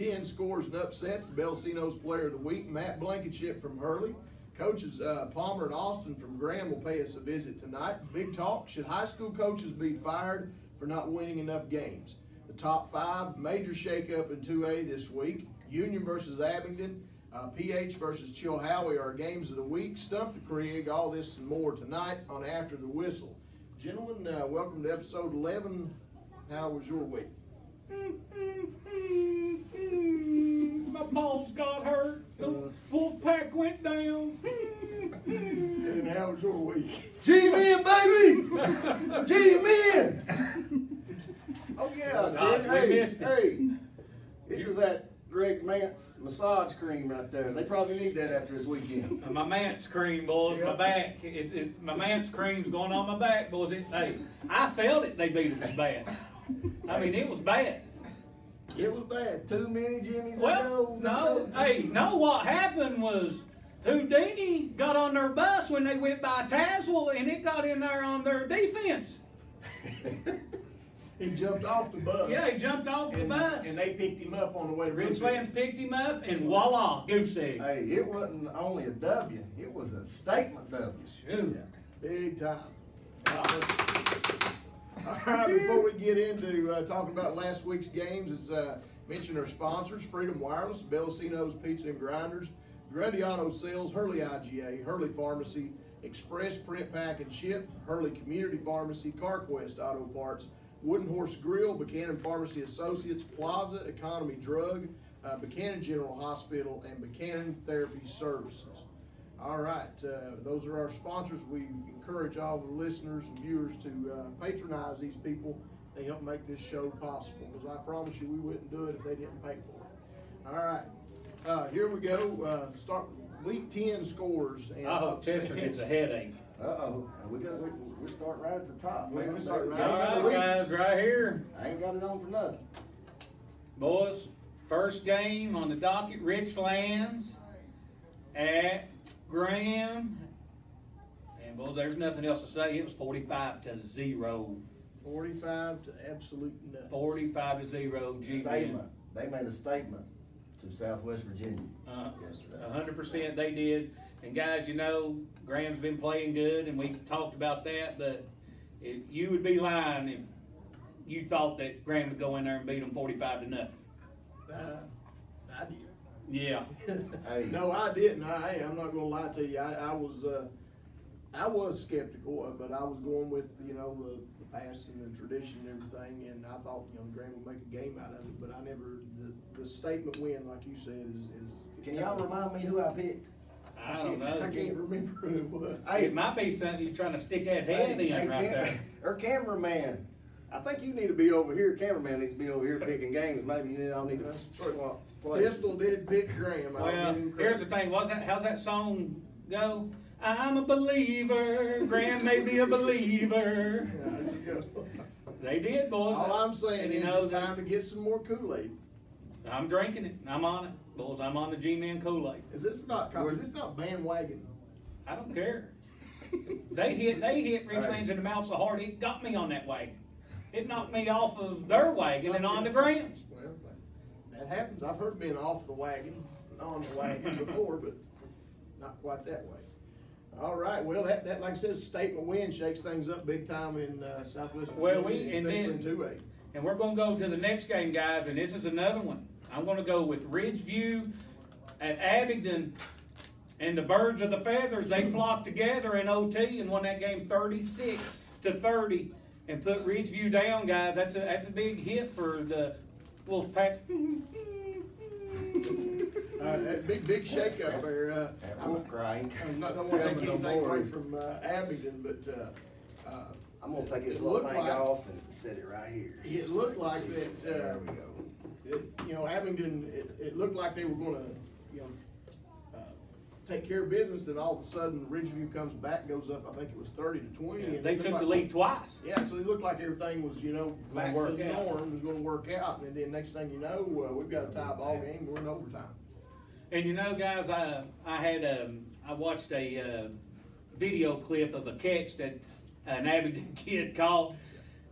10 scores and upsets. The BELLACINO'S Player of the Week, Matt Blankenship from Hurley. Coaches Palmer and Austin from Graham will pay us a visit tonight. Big talk, should high school coaches be fired for not winning enough games? The top 5, major shakeup in 2A this week. Union versus Abingdon, PH versus Chilhowie are our games of the week. Stump the Crig, all this and more tonight on After the Whistle. Gentlemen, welcome to episode 11. How was your week? My balls got hurt. The wolf pack went down. And how was your week? G-Men, baby! G-Men! Oh, yeah. Hey, this is that Greg Mance massage cream right there. They probably need that after this weekend. My Mance cream, boys. Yeah. My back. My Mance cream's going on my back, boys. Hey, I felt it. They beat us bad. I mean, it was bad. It was bad. Too many Jimmys. Well, no. Hey, no. What happened was Houdini got on their bus when they went by Tazewell, and it got in there on their defense. He jumped off the bus. Yeah, he jumped off the bus. And they picked him up on the way to Ridge fans picked him up, and voila, goose egg. Hey, it wasn't only a W. It was a statement W. Shoot. Yeah, big time. All right, before we get into talking about last week's games, let's mention our sponsors: Freedom Wireless, BELLACINO'S Pizza and Grinders, Grundy Auto Sales, Hurley IGA, Hurley Pharmacy, Express Print Pack and Ship, Hurley Community Pharmacy, CarQuest Auto Parts, Wooden Horse Grill, Buchanan Pharmacy Associates, Plaza Economy Drug, Buchanan General Hospital, and Buchanan Therapy Services. All right, those are our sponsors. We encourage all the listeners and viewers to patronize these people. They help make this show possible, because I promise you we wouldn't do it if they didn't pay for it. All right, here we go. Start week 10 scores and upsets. It's a headache. Uh-oh. We're starting right at the top. Man, we're starting right All right, guys, right here. I ain't got it on for nothing. Boys, first game on the docket, Richlands at Graham. And boys, there's nothing else to say. It was 45-0. 45 to absolute nuts. 45-0. Statement. They made a statement to Southwest Virginia yesterday. 100% they did. And guys, you know, Graham's been playing good, and we talked about that, but you would be lying if you thought that Graham would go in there and beat them 45-0. I did. Yeah. Hey. No, I didn't. I'm not going to lie to you. I was skeptical, but I was going with, you know, the past and the tradition and everything, and I thought, you know, Graham would make a game out of it, but I never, the statement win, like you said, is Can y'all remind me who I picked? I don't know. I can't remember who it was. Hey, it might be something you're trying to stick that head in right there. Or cameraman. I think you need to be over here. Cameraman needs to be over here picking games. Maybe you all need to swap places. Pistol did pick Graham. Well, here's the thing. How's that song go? I'm a believer. Graham may be a believer. Yeah, they did, boys. All I'm saying is it's time to get some more Kool-Aid. I'm drinking it. I'm on it, boys. I'm on the G-Man Kool-Aid. Is this not bandwagon? I don't care. They hit Richlands in the mouth so hard it got me on that wagon. It knocked me off of their wagon and on the Graham's. Well, that happens. I've heard being off the wagon, on the wagon before, but not quite that way. All right. Well, that like I said, statement win shakes things up big time in Southwest Virginia, especially in 2A. And we're going to go to the next game, guys, and this is another one. I'm going to go with Ridgeview at Abingdon, and the Birds of the Feathers. They flocked together in OT and won that game 36-30, and put Ridgeview down, guys. That's a big hit for the Wolfpack. That big shake up there. Wolf crying. I'm not going to take anything away from Abingdon, but I'm going to take this little thing off and set it right here. It looked like that. There we go. You know, Abingdon. It looked like they were going to, you know, take care of business. Then all of a sudden, Ridgeview comes back, goes up. I think it was 30-20. Yeah, and they took the lead twice. Yeah, so it looked like everything was, you know, back to the norm. Was going to work out, and then next thing you know, we've got a tie ball game. We're in overtime. And you know, guys, I watched a video clip of a catch that an Abingdon kid caught.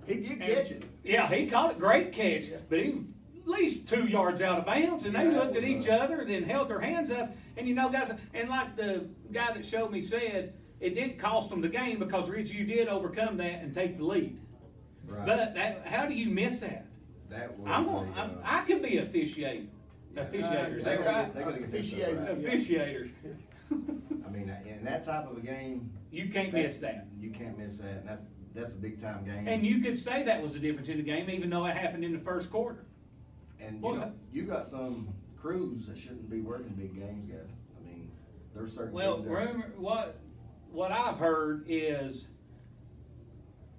He did catch it. Yeah, he caught it. Great catch, but he was a least 2 yards out of bounds, and they looked at each other, then held their hands up, and you know, guys, and like the guy that showed me said, it didn't cost them the game because Ridgeview did overcome that and take the lead. Right. But how do you miss that? That was I could be officiators. Officiators, they right? gotta get this stuff Officiator. right. Officiators. I mean, in that type of a game, You can't miss that. You can't miss that, and that's a big time game. And you could say that was the difference in the game, even though it happened in the first quarter. And What was that? you got some crews that shouldn't be working big games, guys. I mean, there's certain. Well, crews out rumor, what I've heard is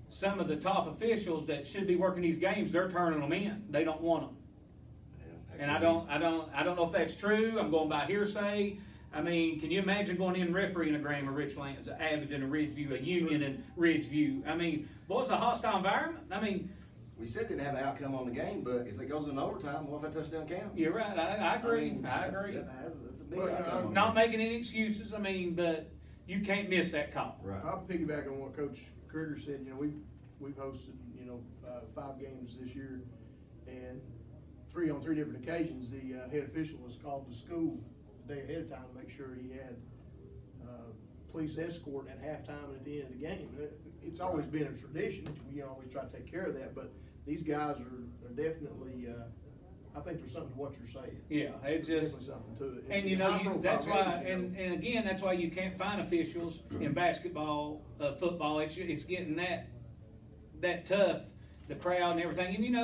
some of the top officials that should be working these games, they're turning them in. They don't want them. Yeah, And I don't know if that's true. I'm going by hearsay. I mean, can you imagine going in refereeing a game of Richlands, Abingdon, and Ridgeview, a Union and Ridgeview? I mean, boy, it's a hostile environment. I mean, we said it didn't have an outcome on the game, but if it goes in overtime, what if that touchdown counts? you're right. I agree. I agree. That's a big Well, outcome. Not making any excuses. I mean, but you can't miss that call. Right. I'll piggyback on what Coach Krieger said. You know, we've hosted 5 games this year, and on three different occasions, the head official was called to school the day ahead of time to make sure he had police escort at halftime and at the end of the game. It's always been a tradition. We always try to take care of that, but these guys are definitely. I think there's something to what you're saying. Yeah, it's There's just. definitely something to it. And It's that's high-profile why, games, and again, that's why you can't find officials in basketball, football. It's getting that tough, the crowd and everything. And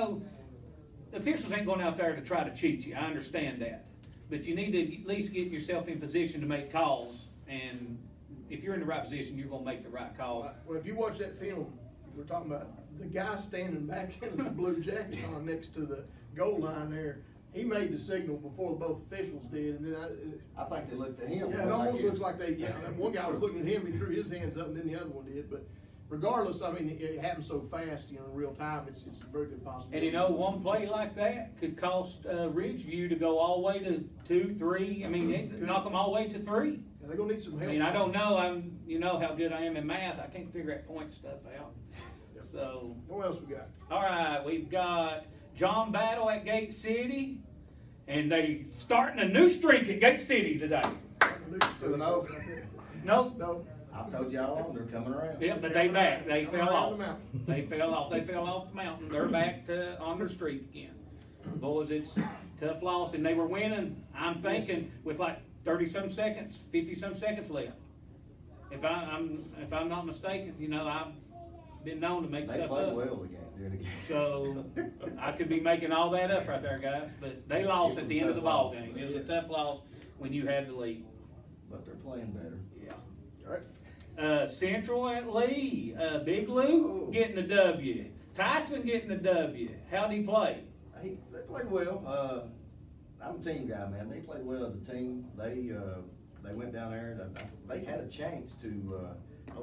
the officials ain't going out there to try to cheat you. I understand that, but you need to at least get yourself in position to make calls. And if you're in the right position, you're going to make the right call. Well, if you watch that film, we're talking about the guy standing back in the blue jacket on next to the goal line there. He made the signal before both officials did, and then I think they looked at him. yeah, it almost looks like they. Yeah, one guy was looking at him, he threw his hands up, and then the other one did. But regardless, I mean, it happened so fast, in real time. It's a very good possibility. And one play like that could cost Ridgeview to go all the way to 2, 3. I mean, knock them all the way to 3. Yeah, they're gonna need some help. I mean, I don't know. You know how good I am in math. I can't figure that point stuff out. So. What else we got? All right, we've got John Battle at Gate City, and they starting a new streak at Gate City today. 2-0. No. I told you all along they're coming around. Yeah, but they back. They fell off. the mountain. They fell off. They fell off the mountain. They're back on their streak again. Boys, it's a tough loss, and they were winning. I'm thinking with like 30-some seconds, 50-some seconds left. If I'm not mistaken, I've been known to make They stuff played up. well again. So I could be making all that up right there, guys. But they lost at the end of the ball game. It was a tough loss when you had the lead. But they're playing better. Yeah. All right. Central at Lee. Big Lou getting the W. Tyson getting the W. How'd he play? They played well. I'm a team guy, man. They played well as a team. They went down there. They had a chance to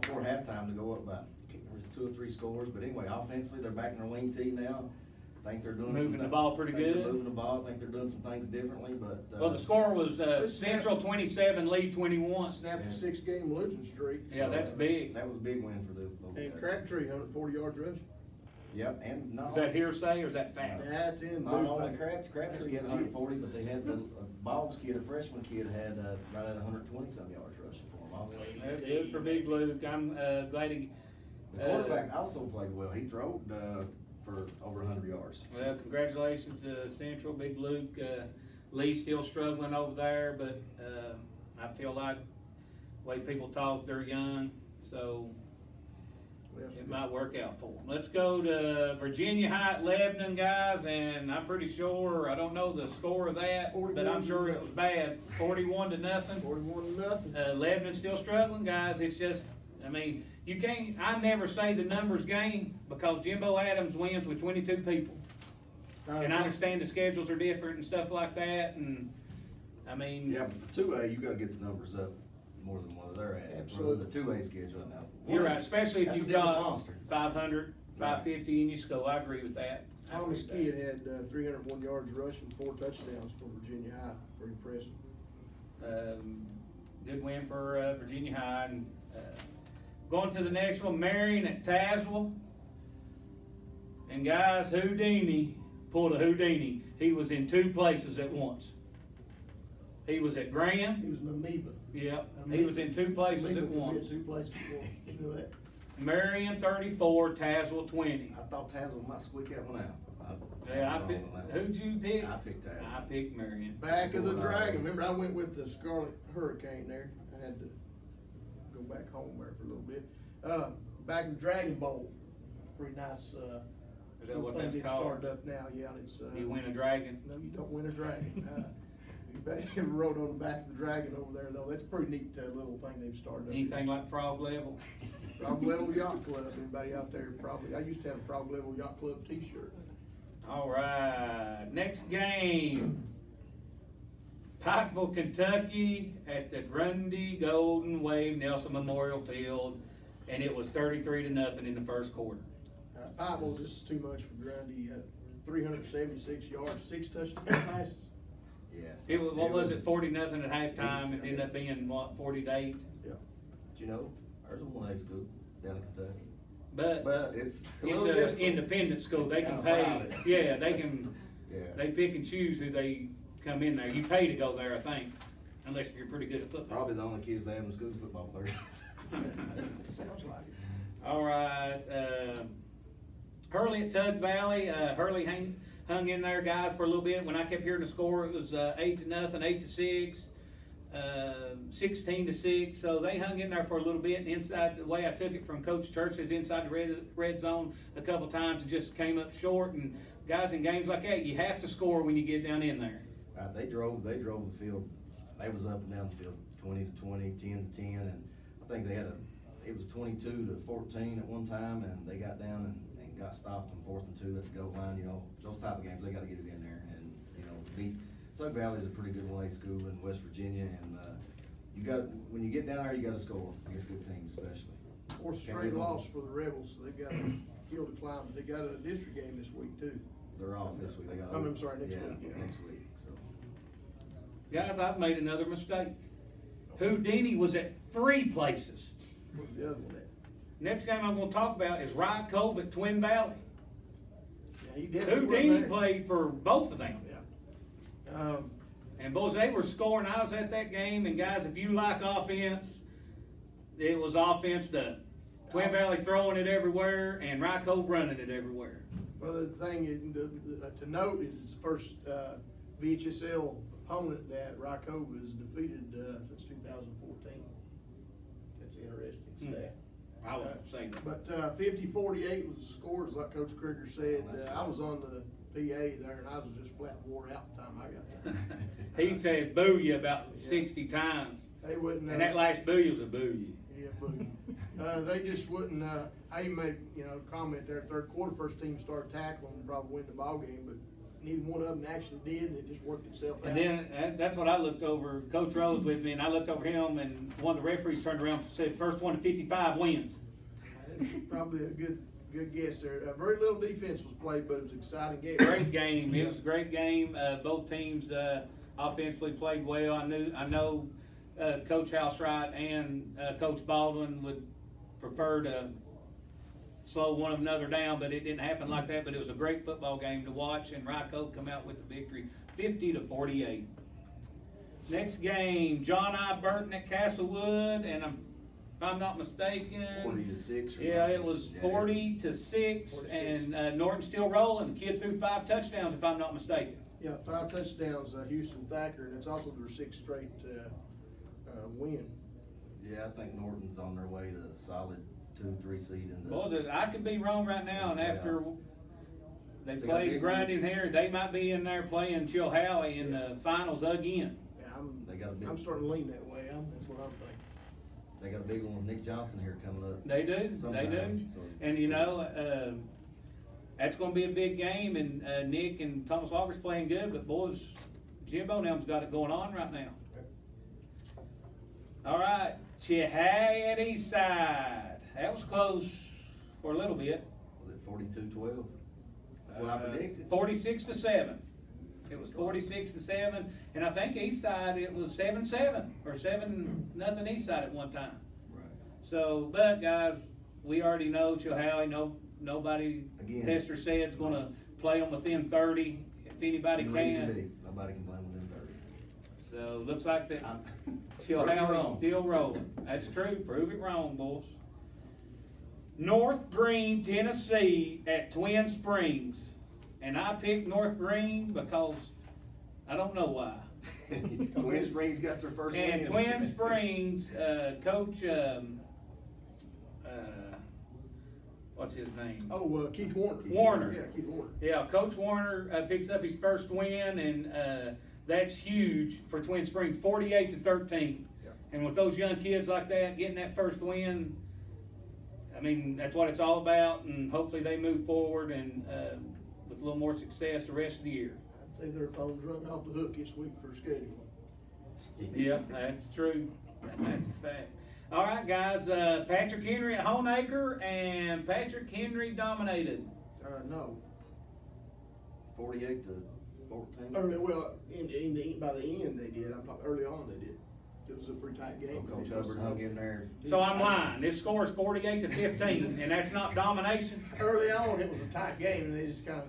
before halftime to go up by 2 or 3 scores. But anyway, offensively, they're back in their wing tee now. I think they're doing Moving the ball pretty good. They're moving the ball. I think they're doing some things differently. But Well, the score was Central 27, Lee 21. Snapped a 6-game losing streak. Yeah, that's big. That was a big win for those And guys. Crabtree, 140 yards rushing. Yep, and not Is that hearsay or is that fact? That's in. Not only Crabtree had 140, but they had the Bald's kid, a freshman kid, had right at 120-some yards rushing for him also. That's good for Big Luke. I'm glad he. The quarterback also played well. He threw for over 100 yards. Well, congratulations to Central, Big Luke. Lee's still struggling over there, but I feel like the way people talk, they're young, so it might work out for them. Let's go to Virginia High at Lebanon, guys, and I'm pretty sure, I don't know the score of that, but I'm sure it was bad. 41-0. 41-0. Lebanon's still struggling, guys. It's just, I mean, you can't, I never say the numbers game because Jimbo Adams wins with 22 people. And I understand the schedules are different and stuff like that, and I mean. Yeah, but for 2A, you got to get the numbers up more than what they're at. Absolutely. For the 2A schedule now. You're right, especially if you've got monster. 500, 550 in your score. I agree with that. Thomas Kidd had 301 yards rushing, 4 touchdowns for Virginia High. Pretty impressive. Good win for Virginia High. And going to the next one, Marion at Tazewell. And guys, Houdini pulled a Houdini. He was in 2 places at once. He was at Graham. He was an amoeba. Yep. He was in 2 places Amoeba at could be once. in 2 places at once. You know that? Marion 34, Tazewell 20. I thought Tazewell might squeak that one out. Yeah, who'd you pick? I picked Tazewell. I picked Marion. Back of the Dragon. Remember, I went with the Scarlet Hurricane there. I had to go back home there for a little bit. Back in the Dragon Bowl. It's pretty nice. Is that what thing that's that's called? started up now, yeah. And it's You win a dragon? No, you don't win a dragon. You rode on the back of the Dragon over there, though. That's a pretty neat little thing they've started up. Anything like Frog Level? Frog Level Yacht Club. Anybody out there probably? I used to have a Frog Level Yacht Club T-shirt. All right, next game. Pikeville, Kentucky at the Grundy Golden Wave Nelson Memorial Field, and it was 33-0 in the first quarter. Pikeville, this is too much for Grundy. 376 yards, 6 touchdown passes. Yes. It was, what was it, 40-0 at halftime, and ended up being, what, 40-8? Yeah. But you know, there's a 1A school down in Kentucky. But it's a it's little an different. independent school. It's They can kinda pay. private. Yeah, they can. Yeah. They pick and choose who they come in there. You pay to go there, I think, unless you're pretty good at football. Probably the only kids they have in school is football players. Sounds like it. All right, Hurley at Tug Valley. Hurley hung in there, guys, for a little bit. When I kept hearing the score, it was 8-0, 8-6. 16-6, so they hung in there for a little bit. And inside, the way I took it from Coach Church is inside the red zone a couple times and just came up short. And guys, in games like that, you have to score when you get down in there. They drove the field. They was up and down the field, 20-20, 10-10, and I think they had it was 22-14 at one time, and they got down and got stopped on 4th and 2 at the goal line. You know, those type of games, they got to get it in there and, you know, beat. Tug Valley is a pretty good 1A school in West Virginia, and when you get down there, you got to score against good teams, especially. 4th straight loss for the Rebels. They've got a hill to climb. They got a district game this week too. They're off this week. They got. I'm sorry, next week. Yeah. Next week. So. Guys, I've made another mistake. Houdini was at 3 places. What's the other one at? Next game I'm going to talk about is Rye Cove at Twin Valley. Yeah, he did. Houdini played for both of them. Yeah. And boys, they were scoring. I was at that game, and guys, if you like offense, it was offense up. Twin Valley throwing it everywhere, and Rye Cove running it everywhere. Well, the thing is, to note is it's the first VHSL opponent that Rye Cove has defeated since 2014. That's interesting stat. I would say that. But 50-48 was the scores, like Coach Krieger said. I was on the PA there, and I was just flat wore out the time I got there. He said boo you about 60 times. They wouldn't. And that last boo you was a boo you. Yeah, boo. They just wouldn't. I even made a comment there. Third quarter, first team started tackling and probably win the ball game, but neither one of them actually did, and it just worked itself out. And then that's what I looked over. Coach Rose with me, and I looked over him, and one of the referees turned around and said, "First one to 55 wins." That's probably a good guess there. Very little defense was played, but it was an exciting game. Great game. It was a great game. Both teams offensively played well. I know Coach Housewright and Coach Baldwin would prefer to slow one another down, but it didn't happen like that. But it was a great football game to watch, and Rye Cove come out with the victory, 50-48. Next game, John I. Burton at Castlewood, and if I'm not mistaken, 40-6. Yeah, it was 40-6, and Norton's still rolling. The kid threw 5 touchdowns, if I'm not mistaken. Yeah, 5 touchdowns, Houston Thacker, and it's also their 6th straight win. Yeah, I think Norton's on their way to a solid 2-3 seed in the. Boys, I could be wrong right now, and after they got played big Grundy here, they might be in there playing Chilhowie in the finals again. Yeah, I'm starting to lean that way. That's what I'm thinking. They got a big one with Nick Johnson here coming up. They do, sometime, they do. so. And that's going to be a big game, and Nick and Thomas Walker's playing good, but boys, Jimbo now's got it going on right now. All right, Chilhowie at Eastside. That was close for a little bit. Was it 42-12? That's what I predicted. 46-7. It was 46-7, and I think Eastside it was 7-7 or 7-0 Eastside at one time. Right. So, but guys, we already know Chilhowie. Nobody Again, tester said is going to play them within 30 if anybody In can. Region D, nobody can play within 30. So looks like that Prove it Chilhowie's wrong. still rolling. That's true. Prove it wrong, boys. North Green, Tennessee at Twin Springs. And I picked North Green because I don't know why. Twin Springs got their first win. And Twin Springs, Coach, what's his name? Oh, Keith Warner. Warner. Yeah, Keith Warner. Yeah, Coach Warner picks up his first win, and that's huge for Twin Springs, 48-13. Yeah. And with those young kids like that, getting that first win, I mean, that's what it's all about, and hopefully they move forward and with a little more success the rest of the year. I'd say their phone's running off the hook this week for scheduling. Yeah, that's true. That's the fact. All right, guys, Patrick Henry at Honeacre, and Patrick Henry dominated. No. 48-14. Early, well, by the end they did. I'm talking early on they did. It was a pretty tight So game. Coach Hubbard hung in there. So I'm lying. This score is 48-15, and that's not domination. Early on, it was a tight game, and they just kind of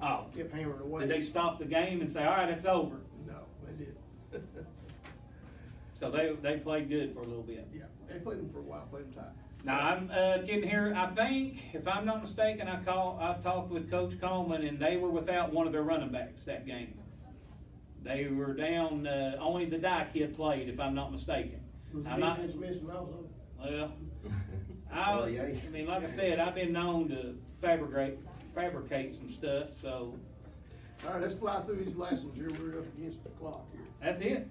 Oh, kept hammering away. did they stop the game and say, all right, it's over? No, they did. So they played good for a little bit. Yeah, they played them for a while, played them tight. Now I'm getting here. I think, if I'm not mistaken, I talked with Coach Coleman, and they were without one of their running backs that game. They were down. Only the Dye kid played, if I'm not mistaken. Was the I'm not. defense missing also? Well, I mean, like I said, I've been known to fabricate some stuff. So All right, let's fly through these last ones here. We're up against the clock here. that's it.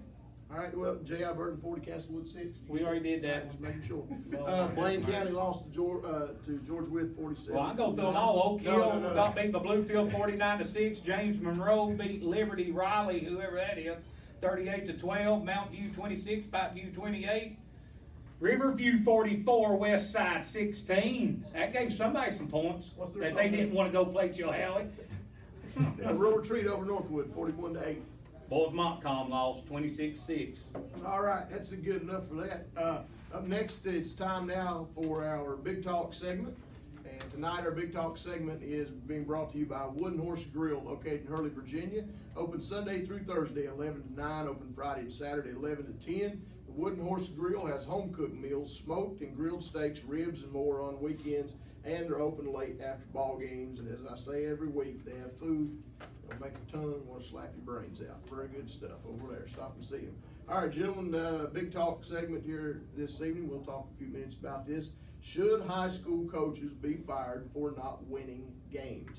All right, well, J.I. Burton 40, Castlewood 6. We already did that. Just making sure. Well, Blaine County lost to George Wythe 47. Well, I go through them all. Oak Hill No. got beat by Bluefield 49-6. James Monroe beat Liberty Riley, whoever that is, 38-12. Mount View 26, Pipe View 28. Riverview 44, West Side 16. That gave somebody some points What's their that they phone didn't number? want to go play Chilhowie. Rural Retreat over Northwood 41-8. Boys Montcalm lost 26-6. All right, that's good enough for that. Up next, it's time now for our Big Talk segment. And tonight, our Big Talk segment is being brought to you by Wooden Horse Grill, located in Hurley, Virginia. Open Sunday through Thursday, 11 to 9. Open Friday and Saturday, 11 to 10. The Wooden Horse Grill has home-cooked meals, smoked and grilled steaks, ribs, and more on weekends. And they're open late after ball games. And as I say every week, they have food. They'll make your tongue want to slap your brains out. Very good stuff over there. Stop and see them. All right, gentlemen, Big Talk segment here this evening. We'll talk a few minutes about this. Should high school coaches be fired for not winning games?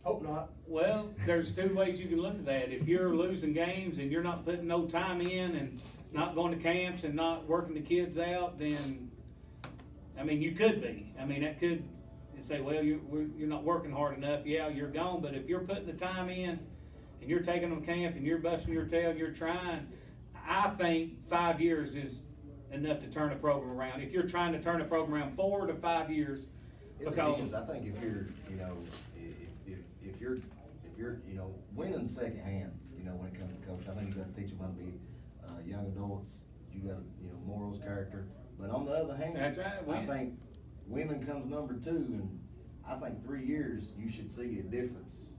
Hope not. Well, there's two ways you can look at that. If you're losing games and you're not putting no time in and not going to camps and not working the kids out, then, I mean, you could be. I mean, that could say, well, you're not working hard enough. Yeah, you're gone. But if you're putting the time in and you're taking them to camp and you're busting your tail and you're trying, I think 5 years is enough to turn a program around. If you're trying to turn a program around 4 to 5 years, It because depends. I think if you're, you know, if you're, you know, winning second hand, you know, when it comes to coaching, I think you got to teach them how to be young adults. You got to, you know, morals, character. But on the other hand, That's right, I think winning comes number 2, and I think 3 years you should see a difference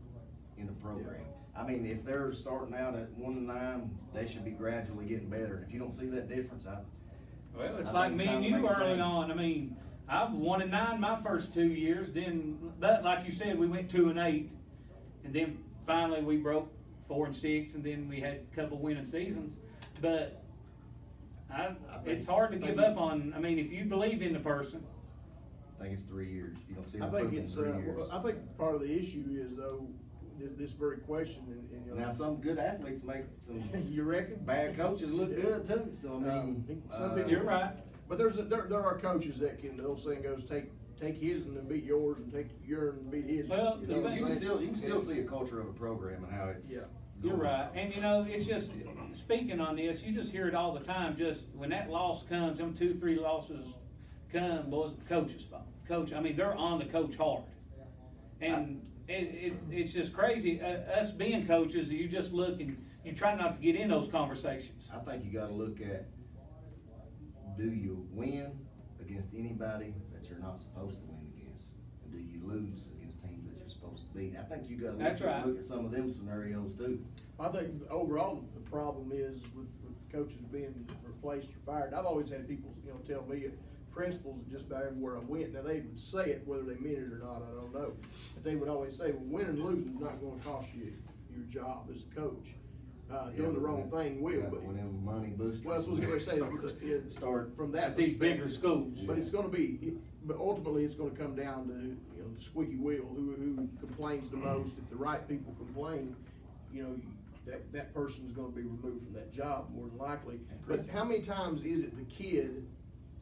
in the program. I mean, if they're starting out at 1-9, they should be gradually getting better. If you don't see that difference, well, it's I like think me it's and time to you make a early change. on. I mean, I've 1-9 my first 2 years. Then, but like you said, we went 2-8, and then finally we broke 4-6, and then we had a couple winning seasons. But it's hard to give up on. I mean, if you believe in the person. I think it's 3 years. You don't see I improvement think in it's. 3 years. I think part of the issue is though this very question. And you know, Now, some good athletes make some you reckon? bad coaches look good too. So I mean, some people- You're right. But there are coaches that can. The old saying goes, take his and then beat yours, and take yours and beat his. Well, you know what I'm you can saying? still see a culture of a program and how it's. Yeah. You're right. And you know, it's just, speaking on this, you just hear it all the time. Just when that loss comes, them 2-3 losses come, boys, the coach's fault. Coach, I mean, they're on the coach hard. And it's just crazy. Us being coaches, you just look and you try not to get in those conversations. I think you got to look at, do you win against anybody that you're not supposed to win against? And do you lose against teams that you're supposed to beat? I think you got That's right. to look at some of them scenarios too. I think overall the problem is with coaches being replaced or fired. I've always had people, tell me principals just about everywhere I went. Now they would say it, whether they meant it or not, I don't know. But they would always say, well, winning and losing is not going to cost you your job as a coach. Doing the wrong thing will. Yeah, but whenever money boosters. Well, that's what I was going to say. Start from that At these bigger schools. But it's going to be. But ultimately, it's going to come down to the squeaky wheel. Who complains the most? If the right people complain, that person's going to be removed from that job more than likely. But how many times is it the kid,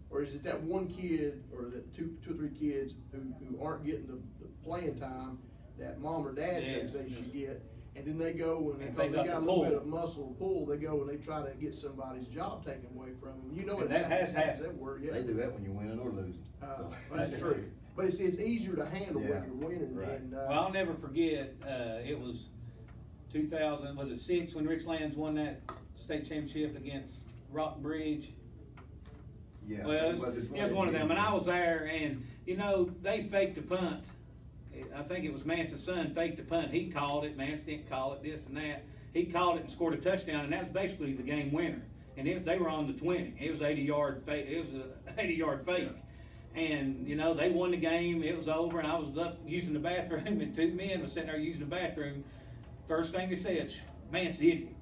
or is it that one kid, or that two or three kids who aren't getting the playing time that mom or dad thinks they should get? And then they go and because they got a little bit of muscle pull, they go and they try to get somebody's job taken away from them. It has happened. Yeah. They do that when you're winning or losing. That's true. But it's easier to handle when you're winning. Right. And, well, I'll never forget, it was 2006 when Richlands won that state championship against Rock Bridge. Yeah, Well, it was one of them, and I was there, and they faked a punt. I think it was Mance's son faked the punt. He called it. Mance didn't call it. This and that. He called it and scored a touchdown, and that was basically the game winner. And they were on the 20. It was 80-yard fake. It was an 80-yard fake. Yeah. And they won the game. It was over, and I was up using the bathroom, and two men were sitting there using the bathroom. First thing they said, "Mance's an idiot.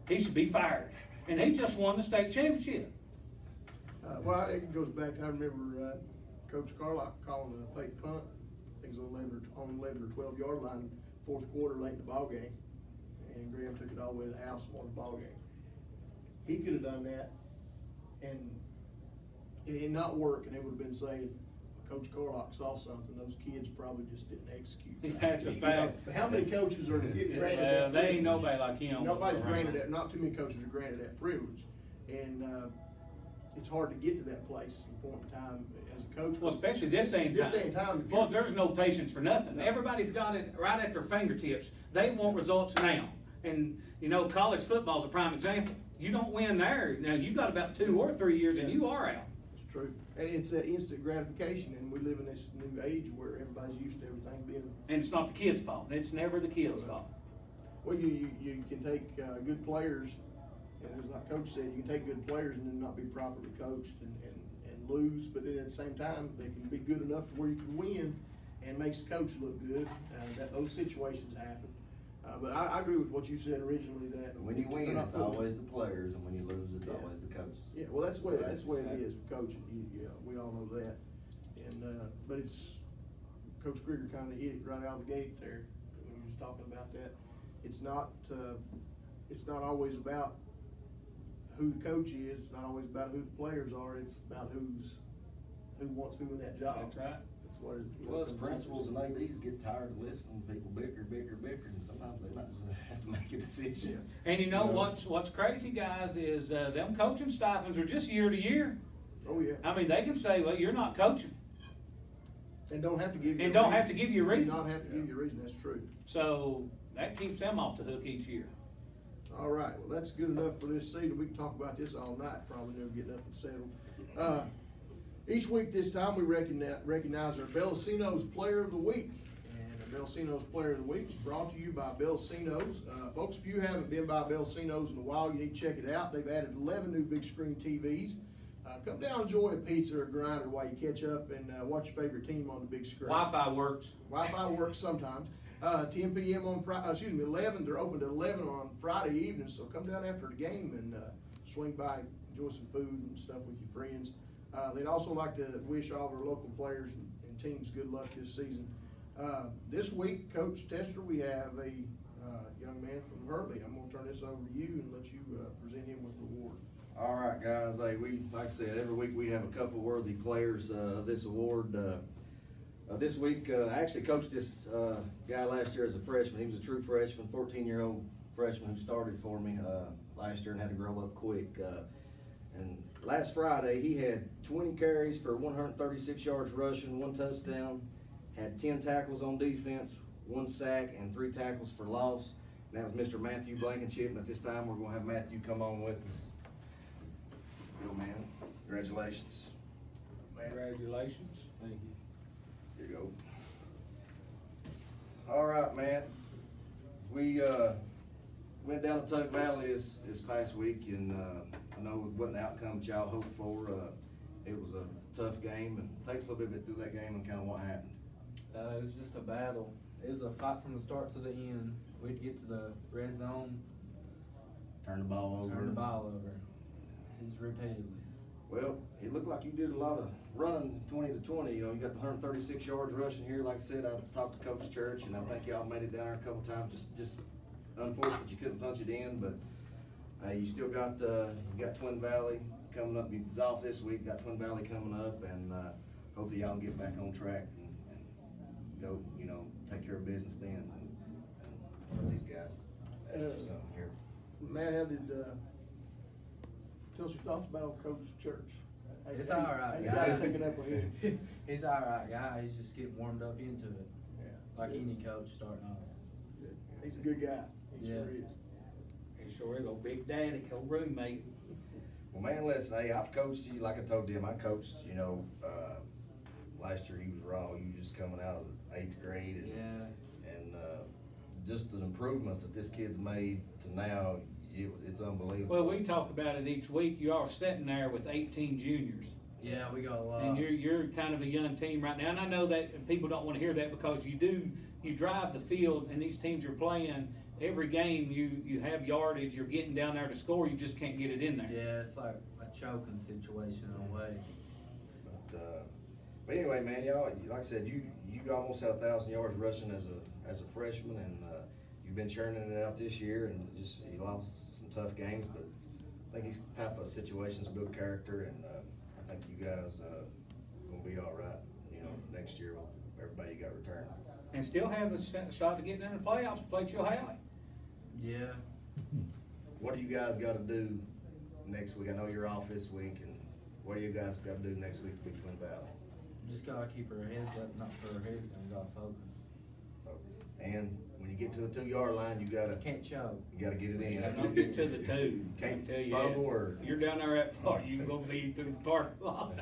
He should be fired." And he just won the state championship. Well, it goes back. I remember Coach Carlock calling a fake punt. I think it was on 11 or 12 yard line, fourth quarter, late in the ball game, and Graham took it all the way to the house and won the ball game. He could have done that, and it not work, and it would have been saying, Coach Carlock saw something. Those kids probably just didn't execute. That's a fact. But how many coaches are granted that? They ain't nobody like him. Nobody's granted that. Not too many coaches are granted that privilege, and it's hard to get to that place at a point in time as a coach. Well, especially this day and time. Well, there's no patience for nothing. No. Everybody's got it right at their fingertips. They want results now. And, college football's a prime example. You don't win there. Now, you got about 2 or 3 years and you are out. It's true. And it's that instant gratification, and we live in this new age where everybody's used to everything being. And it's not the kid's fault. It's never the kid's fault. Well, you can take good players, and as like Coach said, you can take good players and then not be properly coached and lose, but then at the same time, they can be good enough to where you can win and makes the coach look good. Those situations happen. But I agree with what you said originally that when you win, it's always the players, and when you lose, it's always the coaches. Yeah, well, that's the way it is with coaching. We all know that. And but it's Coach Krieger kind of hit it right out of the gate there when he was talking about that. It's not always about who the coach is. It's not always about who the players are. It's about who wants who in that job. That's right. That's what Plus, principals and ADs get tired of listening to people bicker, and sometimes they might just have to make a decision. And what's crazy, guys, is them coaching stipends are just year to year. Oh yeah. I mean, they can say, "Well, you're not coaching," and don't have to give you. And don't have to give you a reason. Not have to give you a reason. That's true. So that keeps them off the hook each year. All right, well, that's good enough for this season. We can talk about this all night, probably never get nothing settled. Each week this time, we recognize our BELLACINO'S Player of the Week. And our BELLACINO'S Player of the Week is brought to you by BELLACINO'S. Folks, if you haven't been by BELLACINO'S in a while, you need to check it out. They've added 11 new big screen TVs. Come down, enjoy a pizza or a grinder while you catch up and watch your favorite team on the big screen. Wi-Fi works. Wi-Fi works sometimes. 10 p.m. on Friday, 11, they're open to 11 on Friday evening, so come down after the game and swing by, enjoy some food and stuff with your friends. They'd also like to wish all of our local players and teams good luck this season. This week, Coach Tester, we have a young man from Hurley. I'm going to turn this over to you and let you present him with the award. All right, guys. Hey, like I said, every week we have a couple worthy players of this award. This week, I actually coached this guy last year as a freshman. He was a true freshman, 14-year-old freshman who started for me last year and had to grow up quick. And last Friday, he had 20 carries for 136 yards rushing, 1 touchdown, had 10 tackles on defense, 1 sack, and 3 tackles for loss. And that was Mr. Matthew Blankenship. And at this time, we're going to have Matthew come on with us. Good man. Congratulations. Congratulations. Thank you. Here you go. All right, man. We went down to Tug Valley this past week, and I know it wasn't the outcome that y'all hoped for. It was a tough game, and takes a little bit through that game and kind of what happened. It was just a battle. It was a fight from the start to the end. We'd get to the red zone, Turn the ball over. Just repeatedly. Well, it looked like you did a lot of running 20 to 20. You know, you got 136 yards rushing here. Like I said, I talked to Coach Church, and I think y'all made it down there a couple times. Just unfortunate you couldn't punch it in, but you still got Twin Valley coming up. He's off this week. Got Twin Valley coming up, and hopefully y'all get back on track and go. You know, take care of business then. And these guys. Something here. Matt, how did tell us your thoughts about old Coach Church? It's all right, You guys taking up with him? He's all right guy. He's just getting warmed up into it. Yeah. Like any coach starting off. He's a good guy. He Yeah. sure is. He sure is, old Big Daddy, old roommate. Well, man, listen, hey, I've coached you, like I told them, I coached, you know, last year he was raw, you just coming out of the 8th grade, and, just the improvements that this kid's made to now, it's unbelievable. Well, we talk about it each week. You are sitting there with 18 juniors. Yeah, we got a lot. And you're kind of a young team right now, and I know that people don't want to hear that because you drive the field, and these teams are playing every game. You have yardage, you're getting down there to score, you just can't get it in there. Yeah, it's like a choking situation in a way. But anyway, man, y'all, like I said, you almost had 1,000 yards rushing as a freshman, and you've been churning it out this year, and you lost some tough games, but I think these type of situations build character, and I think you guys gonna be all right, you know, next year with everybody you got returned. And still have a shot to get in the playoffs to play Chilhowie. Yeah. What do you guys got to do next week? I know you're off this week, and what do you guys got to do next week to beat Twin Valley? Just gotta keep our heads up, not put our heads down, gotta focus. And when you get to the 2-yard line, you gotta Can't choke. You gotta get it in. Don't get to the 2. Can't tell you follow that. the word. If you're down there that far, you gonna be through the parking lot.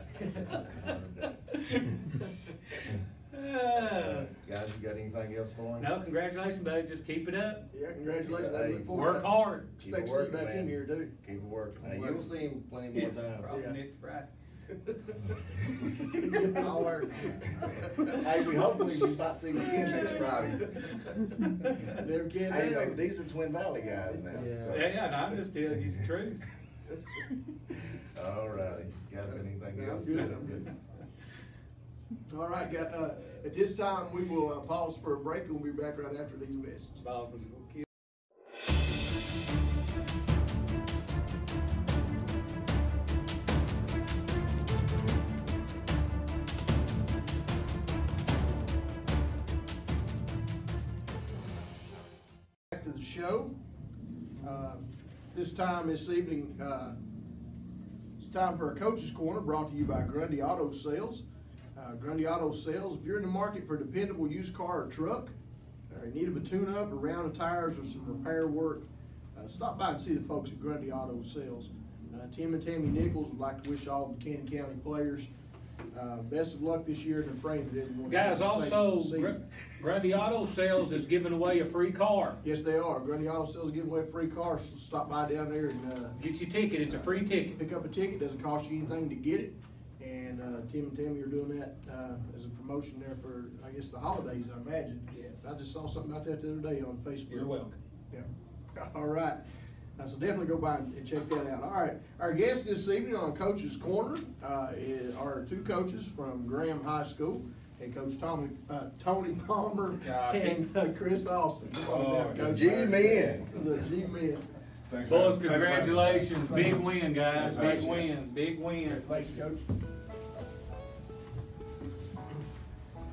Guys, you got anything else for him? No, congratulations, buddy. Just keep it up. Yeah, congratulations. I Hey, look forward Work to hard. Keep Expect it to see you working, back in man. here too. Keep it working. Hey, Working. you'll see him plenty more times. Probably Yeah. next Friday. I'll work. Hey, we hopefully we might see him again next Friday. Never can Hey, tell. look, these are Twin Valley guys now. Yeah. So. Yeah, and I'm just telling you the truth. All righty. Guys, got anything No, else? I'm good, I'm good. All right, at this time, we will pause for a break, and we'll be back right after these messages. Bob was gonna kill. Back to the show. This evening, it's time for a Coach's Corner, brought to you by Grundy Auto Sales. Grundy Auto Sales, if you're in the market for a dependable used car or truck, or in need of a tune-up, a round of tires, or some repair work, stop by and see the folks at Grundy Auto Sales. Tim and Tammy Nichols would like to wish all the Buchanan County players best of luck this year, and they're praying that everyone Guys, has a safe also, season. Grundy Auto Sales is giving away a free car. Yes, they are. Grundy Auto Sales giving away free cars, so stop by down there and Get your ticket, it's a free ticket. pick up a ticket. Doesn't cost you anything to get it. And Tim and Tammy are doing that as a promotion there for, I guess, the holidays, I imagine. Yes. I just saw something about that the other day on Facebook. You're welcome. Yeah. All right. So definitely go by and check that out. All right. Our guests this evening on Coach's Corner are 2 coaches from Graham High School, and Coach Tony Palmer Gosh. and Chris Austin. Oh, The G-men. The G-men. Thanks, Boys, man. congratulations, big win, guys, big Thanks. win, big win. Thank you, Coach.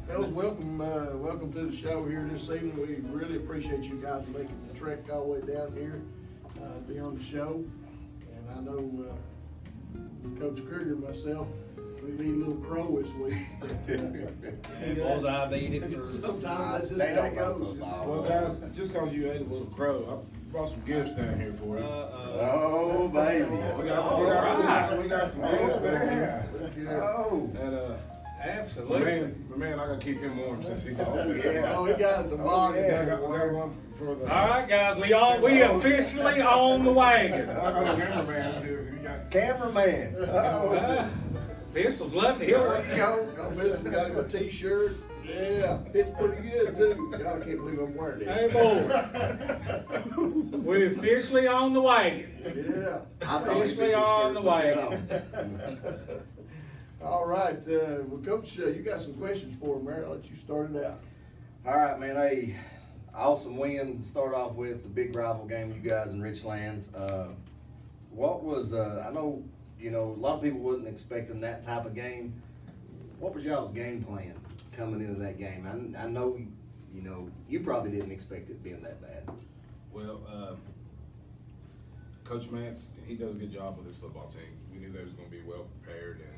Fellas, welcome to the show here this evening. We really appreciate you guys making the trek all the way down here to be on the show. And I know Coach Krieger and myself, we need a little crow this week. And boys, I beat it for. Sometimes that's just They how don't it go goes. football. Well, guys, just cause you ate a little crow, I brought some gifts down here for you. Oh, baby. We got some gifts down here. Oh. And, Absolutely. But man, I gotta keep him warm since he got Oh, he got it tomorrow. I got one for the. All right, guys, we officially on the wagon. I got a cameraman too. You got Cameraman. Pistols love to hear what Go Pistol got him a t-shirt. Yeah, fits pretty good too. God, I can't believe I'm wearing it. Hey, boy. We're officially on the wagon. Yeah. Officially on the wagon. All right, well, Coach, you got some questions for him, Mary. I'll let you start it out. All right, man. Hey, awesome win to start off with, the big rival game, you guys in Richlands. What was, I know, you know, a lot of people wasn't expecting that type of game. What was y'all's game plan coming into that game? I know, you know, you probably didn't expect it being that bad. Well, Coach Mance, he does a good job with his football team. We knew they was going to be well prepared, and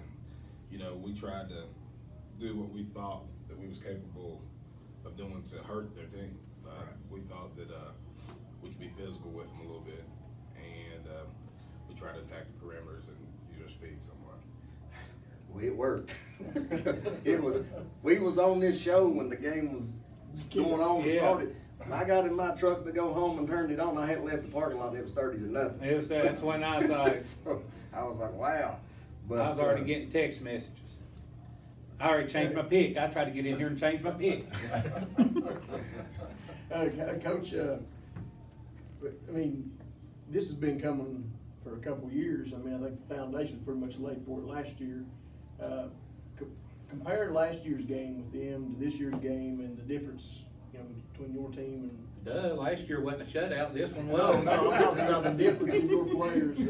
you know, we tried to do what we thought that we was capable of doing to hurt their team. We thought that we could be physical with them a little bit, and we tried to attack the perimeters and use our speed somewhat. Well, it worked. We was on this show when the game was going on and started. When I got in my truck to go home and turned it on, I hadn't left the parking lot. It was 30-0. That's when I saw it. So I was like, wow. But I was already getting text messages. I already changed my pick. I tried to get in here and change my pick. Coach, I mean, this has been coming for a couple of years. I mean, I think the foundation's pretty much laid for it last year. Compare last year's game with them to this year's game and the difference, you know, between your team and. Last year wasn't a shutout. This one No, was. I'm talking about the difference in your players, you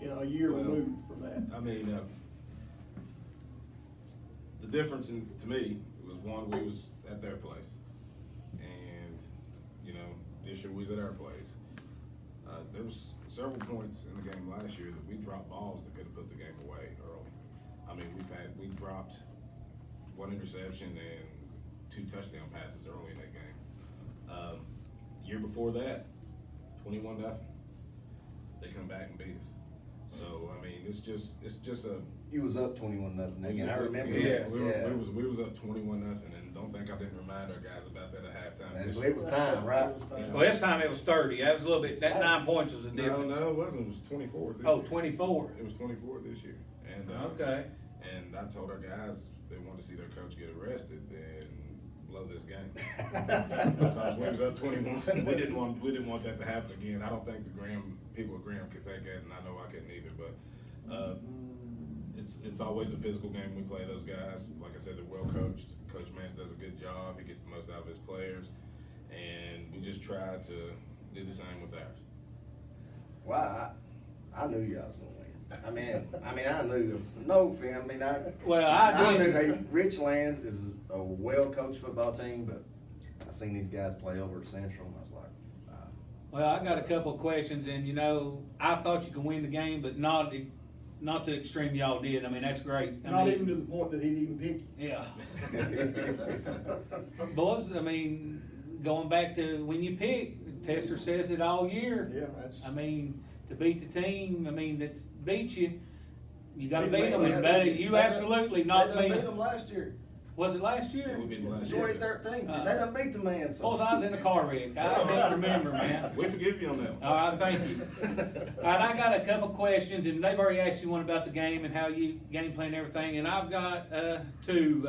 know, a year removed from that. I mean, the difference to me was one, we was at their place, and you know, this year we was at our place. There was several points in the game last year that we dropped balls that could have put the game away early. I mean, we dropped one interception and 2 touchdown passes early in that game. Year before that, 21-0. They come back and beat us. So I mean, it's just a. You was up 21-0 again. I remember. Yeah, we was up 21-0, and don't think I didn't remind our guys about that at halftime. So it was time, right? Well, this time it was 30. That was a little bit. That 9 points was a difference. No, it wasn't. It was 24. This Oh, year. 24. It was 24 this year. And okay. And I told our guys if they wanted to see their coach get arrested, then blow this game. Because we was up 21. We didn't want that to happen again. I don't think the people at Graham could take that, and I know I couldn't either. But it's always a physical game. We play those guys. Like I said, they're well coached. Coach Mance does a good job. He gets the most out of his players, and we just try to do the same with ours. Well, I knew y'all was gonna win. I mean, I knew. No, Finn. I knew. Hey, Richlands is a well-coached football team, but I seen these guys play over at Central, and I was like, Well, I got a couple of questions, and you know, I thought you could win the game, but not to the extreme y'all did. I mean, that's great. Not even to the point that he'd even pick you. Yeah. Boys, I mean, going back to when you pick, Tester says it all year. Yeah, that's. I mean, to beat the team, I mean, that's beat you. You got to They beat them, beat and them. you absolutely not they done beat beat them last year. Was it last year? Yeah, we beat them last year. 2013. They done beat the man. So. Boys, I was in a car wreck. I don't remember, man. We forgive you on that. All right, thank you. All right, I got a couple questions, and they've already asked you one about the game and how you game plan and everything, and I've got 2.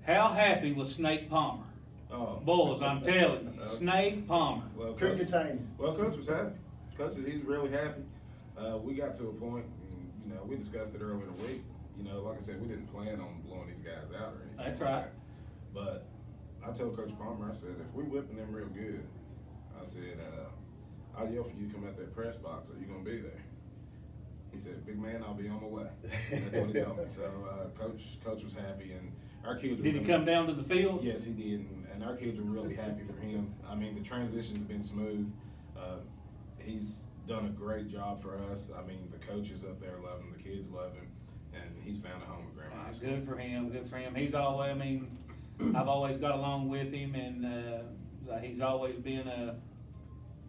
How happy was Snake Palmer? Oh. Boys, I'm telling you, Snake Palmer. Well, Couldn't contain him. Well, Coach was happy. He's really happy. We got to a point, and, you know, we discussed it earlier in the week. You know, like I said, we didn't plan on blowing these guys out or anything. That's right. But I told Coach Palmer, I said, if we're whipping them real good, I said, I'll yell for you to come out that press box. Are you going to be there? He said, big man, I'll be on my way. That's what he told me. So Coach was happy, and our kids were Did he come down to the field? Yes, he did, and our kids were really happy for him. I mean, the transition's been smooth. He's done a great job for us. I mean, the coaches up there love him, the kids love him, and he's found a home at Graham High School. Good for him, good for him. He's always, I mean, I've always got along with him, and he's always been a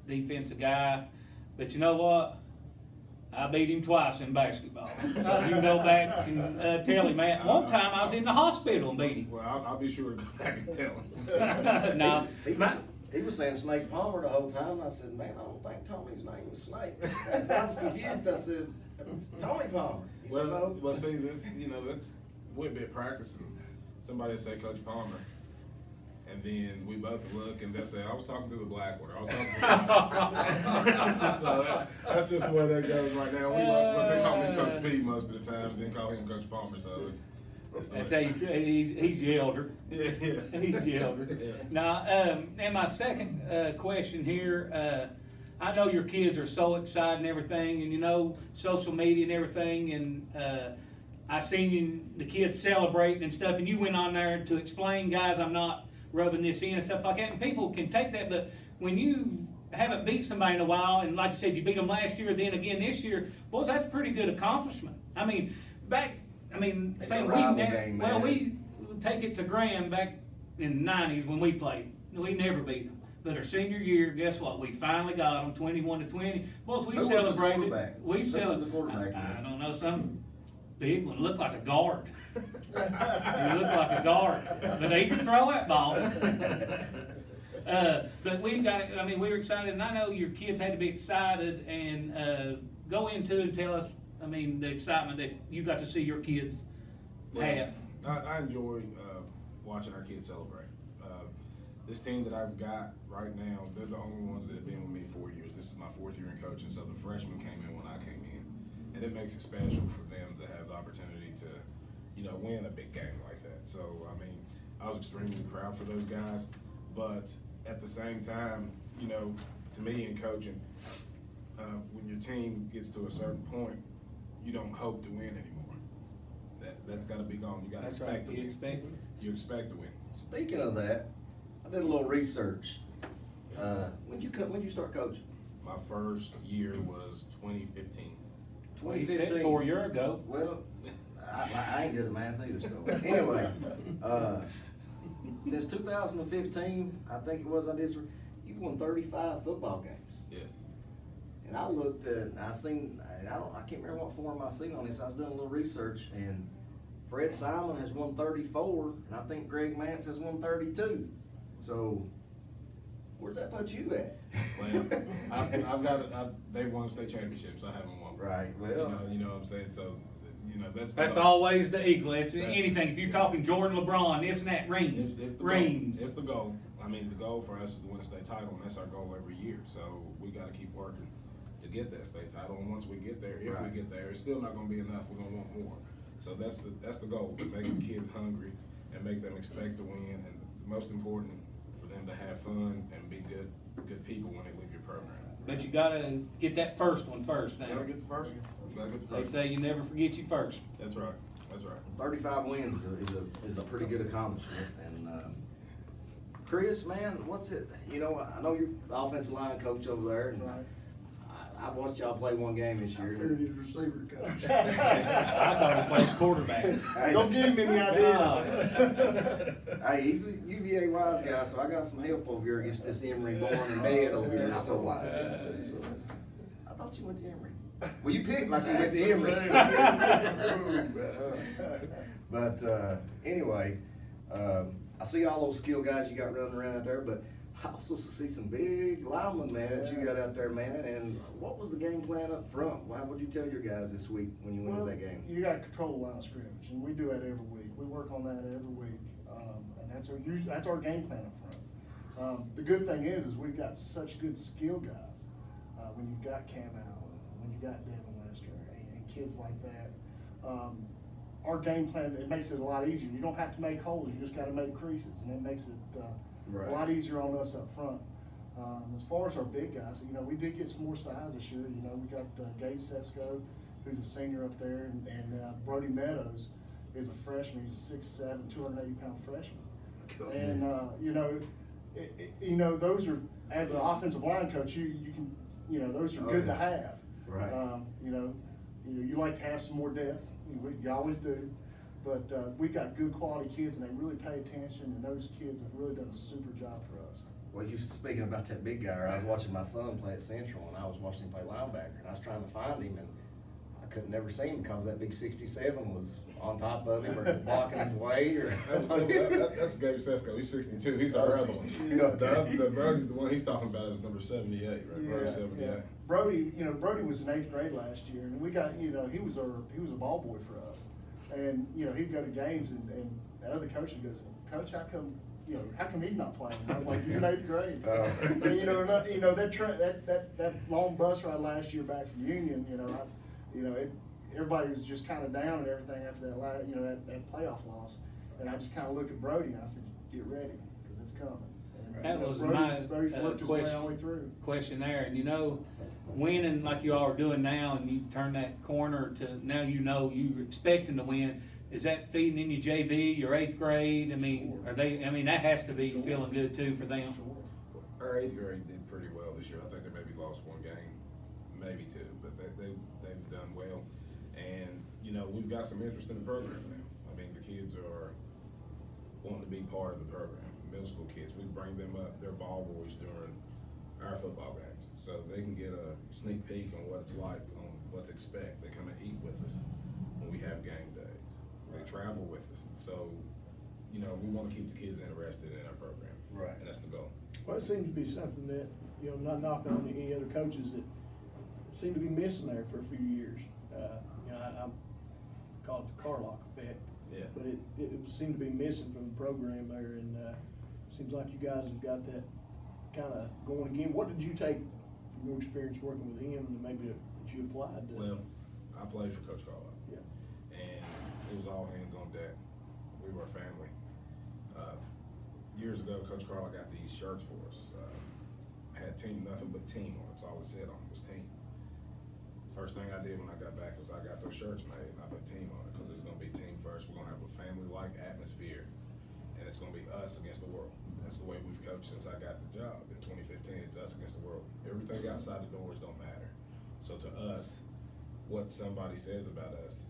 defensive guy. But you know what? I beat him twice in basketball. So you can go back and tell him that. One time I was in the hospital and beat him. Well, I'll be sure to go back and tell him. No, He was saying Snake Palmer the whole time. I said, man, I don't think Tony's name is Snake. That's why I was confused. I said, it's Tony Palmer. He said, no. Well, see, that's we've been practicing. Somebody say Coach Palmer, and then we both look and they say, I was talking to the black one. I was talking to So that's just the way that goes right now. They call me Coach P most of the time, and then call him Coach Palmer. So I tell you, he's the elder. Yeah. He's the elder. Yeah. Now, and my second question here, I know your kids are so excited and everything, and you know, social media and everything, and I seen the kids celebrating and stuff, and you went on there to explain, guys, I'm not rubbing this in and stuff like that, and people can take that, but when you haven't beat somebody in a while, and like you said, you beat them last year, then again this year, boys, that's a pretty good accomplishment. I mean, It's saying a rival game, man. we take it to Graham back in the 90s when we played. We never beat them. But our senior year, guess what? We finally got them 21-20. Boys, we Who was the celebrated. quarterback? We Who celebrated. was the quarterback? I don't know, some big one. Looked like a guard. He looked like a guard. But he could throw that ball. But we were excited, and I know your kids had to be excited and go into and tell us, the excitement that you got to see your kids have. I enjoy watching our kids celebrate. This team that I've got right now, they're the only ones that have been with me 4 years. This is my 4th year in coaching, so the freshmen came in when I came in. And it makes it special for them to have the opportunity to, win a big game like that. So, I was extremely proud for those guys. But at the same time, to me in coaching, when your team gets to a certain point, you don't hope to win anymore. That's got to be gone. You got to expect to win. You expect to win. Speaking of that, I did a little research. When'd you start coaching? My first year was 2015. 2015. 4 years ago. Well, I ain't good at math either. So anyway, since 2015, I think it was you've won 35 football games. Yes. And I looked at, I can't remember what form I seen on this. I was doing a little research, and Fred Simon has won 34, and I think Greg Mance has won 32. So, where's that put you at? Well, they've won state championships. I haven't won. Right. Well, you know what I'm saying. So, that's always the equal. It's anything. If you're talking Jordan, LeBron, isn't that rings? It's the rings. Goal. It's the goal. The goal for us is to win a state title, and that's our goal every year. So we got to keep working to get that state title. And once we get there, if we get there, it's still not going to be enough. We're going to want more. So that's the goal, to make the kids hungry and make them expect to win, and most important, for them to have fun and be good people when they leave your program. But you gotta get that first one first. Now. You gotta get the first one. They say you never forget you first. That's right. That's right. 35 wins is a pretty good accomplishment. And Chris, man, what's it? I know you're the offensive line coach over there, and I've watched y'all play one game this year. I figured he's a receiver coach. I thought he played quarterback. Hey, don't give him any ideas. Hey, he's a UVA wise guy, so I got some help over here against this Emory born and bred over here. So I thought you went to Emory. Well, you picked like you went to Emory. But anyway, I see all those skill guys you got running around out there, but I also see some big linemen, man, that you got out there, man. And what was the game plan up front? Why would you tell your guys this week when you went to that game? You got to control the line of scrimmage, and we do that every week. We work on that every week, and that's our game plan up front. The good thing is we've got such good skill guys. When you've got Cam Allen, when you got Devin Lester, and kids like that, our game plan, it makes it a lot easier. You don't have to make holes; you just got to make creases, and it makes it a lot easier on us up front. As far as our big guys, we did get some more size this year. We got Gabe Sesko, who's a senior up there, and Brody Meadows is a freshman. He's a 6'7", 280-pound freshman. Cool. And those are, as an offensive line coach, you can, those are good to have. Right. You like to have some more depth. You always do. But we got good quality kids, and they really pay attention, and those kids have really done a super job for us. Well, you speaking about that big guy, I was watching my son play at Central, and I was watching him play linebacker, and I was trying to find him, and couldn't never see him because that big 67 was on top of him or blocking his way. Or That's Gabe Sesko. He's 62. He's Oh, our other 62. one. The Brody, the one he's talking about is number 78, right? Brody 78. Brody, Brody was in 8th grade last year, and we got, he was a ball boy for us. And, he'd go to games, and the other coach goes, Coach, how come he's not playing? And I'm like, he's in 8th grade. And, that long bus ride last year back from Union, everybody was just kind of down and everything after that playoff loss. And I just kind of looked at Brody and I said, get ready, because it's coming. And, That was Brody's my worked his way all the way through. question there. And winning like you all are doing now, and you've turned that corner to now you're expecting to win. Is that feeding in your JV, your 8th grade? I mean, Sure. are they? I mean, that has to be feeling good too for them. Sure. Our 8th grade did pretty well this year. I think they maybe lost one game, maybe two, but they've done well. And we've got some interest in the program now. I mean, the kids are wanting to be part of the program. The middle school kids, we bring them up. They're ball boys during our football games, so they can get a sneak peek on what it's like, on what to expect. They come and eat with us when we have game days. They travel with us, so we want to keep the kids interested in our program. Right. And that's the goal. Well, it seems to be something that, not knocking on any other coaches that seem to be missing there for a few years. I call it the Carlock effect. Yeah. But it seemed to be missing from the program there, and seems like you guys have got that kind of going again. What did you take from your experience working with him and maybe that you applied to? Well, I played for Coach Carlock. Yeah. And it was all hands on deck. We were a family. Years ago, Coach Carlock got these shirts for us. Had nothing but team on it. That's all it said on it was team. First thing I did when I got back was I got those shirts made and I put team on it because it's going to be team first. We're going to have a family-like atmosphere, and it's going to be us against the world. That's the way we've coached since I got the job. In 2015, it's us against the world. Everything outside the doors don't matter. So to us, what somebody says about us,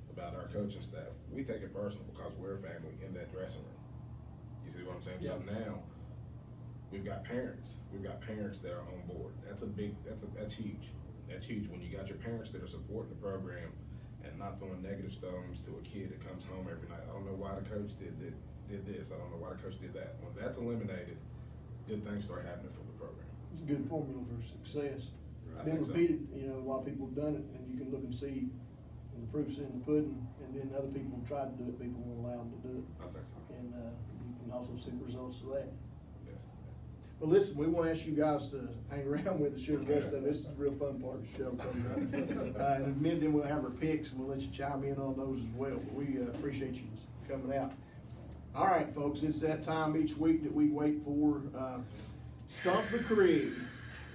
about our coaching staff, we take it personal because we're a family in that dressing room. You see what I'm saying? Yeah. So now we've got parents. We've got parents that are on board. That's huge. That's huge when you got your parents that are supporting the program and not throwing negative stones to a kid that comes home every night. I don't know why the coach did this. I don't know why the coach did that. When that's eliminated, good things start happening for the program. It's a good formula for success. I Been think so. repeated, a lot of people have done it, and you can look and see when the proof's in the pudding, and then other people try to do it, people won't allow them to do it. I think so. And you can also see the results of that. Yes. But listen, we want to ask you guys to hang around with us here the rest of it. This is the real fun part of the show coming up. In a minute, then we'll have our picks, and we'll let you chime in on those as well. But we appreciate you coming out. All right, folks, it's that time each week that we wait for Stump the Crig.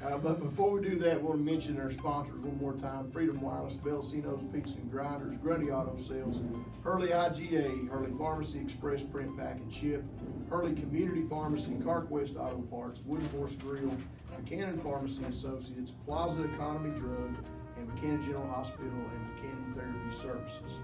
But before we do that, I want to mention our sponsors one more time. Freedom Wireless, BELLACINO'S, Pizzas and Grinders, Grundy Auto Sales, Hurley IGA, Hurley Pharmacy, Express Print, Pack and Ship, Hurley Community Pharmacy, CarQuest Auto Parts, Wooden Horse Grill, Buchanan Pharmacy Associates, Plaza Economy Drug, and Buchanan General Hospital and Buchanan Therapy Services.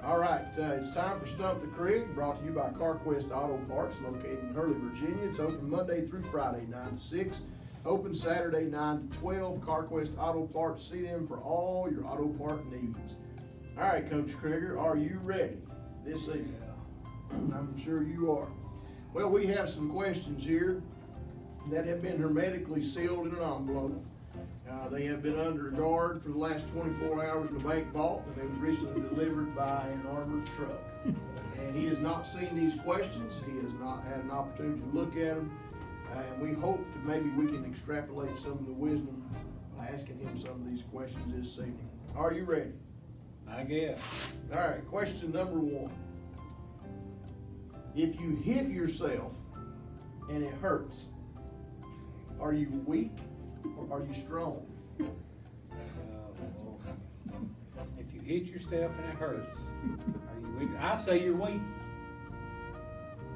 All right, it's time for Stump the Crig, brought to you by CarQuest Auto Parts, located in Hurley, Virginia. It's open Monday through Friday, 9 to 6. Open Saturday, 9 to 12. CarQuest Auto Parts, see them for all your auto part needs. All right, Coach Krieger, are you ready this evening? I'm sure you are. Well, we have some questions here that have been hermetically sealed in an envelope. They have been under guard for the last 24 hours in the bank vault, and they was recently delivered by an armored truck. And he has not seen these questions. He has not had an opportunity to look at them. And we hope that maybe we can extrapolate some of the wisdom by asking him some of these questions this evening. Are you ready? I guess. All right, question number 1. If you hit yourself and it hurts, are you weak or are you strong? If you hit yourself and it hurts, are you weak? I say you're weak.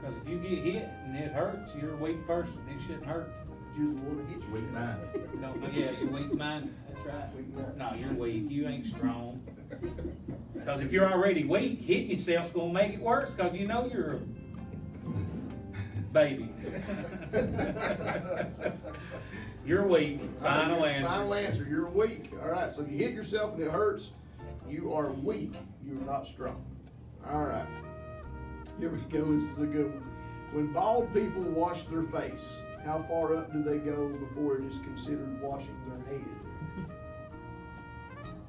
Because if you get hit and it hurts, you're a weak person. It shouldn't hurt. You the one that hit you. Weak-minded. No, yeah, you're weak-minded. That's right. Weak-minded. No, you're weak. You ain't strong. Because if you're already weak, hitting yourself's going to make it worse because you know you're a baby. You're weak. Final answer. Final answer. You're weak. All right. So if you hit yourself and it hurts, You are weak. You are not strong. All right. Here we go. This is a good one. When bald people wash their face, how far up do they go before it is considered washing their head?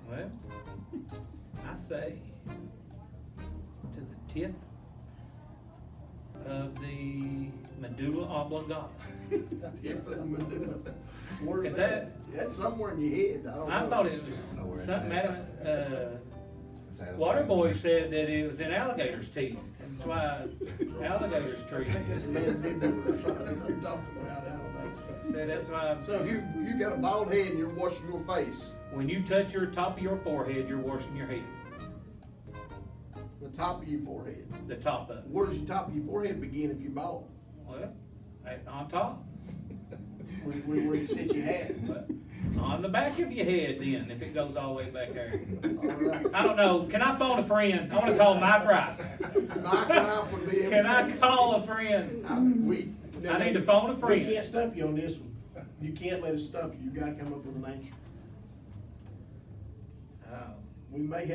Well, I say to the tip of the medulla oblongata. Tip of the medulla. Where's Is that? That's somewhere in your head. I don't know. I thought it Know where was it's something at. Waterboy said that it was in alligator's teeth. That's why alligator's I think it's teeth. mandibular or something you're talking about. I don't know. Said that's why So if you got a bald head and you're washing your face, when you touch your top of your forehead, you're washing your head. the top of your forehead. The top of it. Where does your top of your forehead begin if you're bald? Well, on top. Where you sit your hat. But on the back of your head then, if it goes all the way back there. All right. I don't know. Can I phone a friend? I want to call Mike Rife. Mike Rife would be able Can to I fix it. call a friend? I need to phone a friend. We can't stump you on this one. You can't let us stump you. You gotta come up with an answer. Oh. We may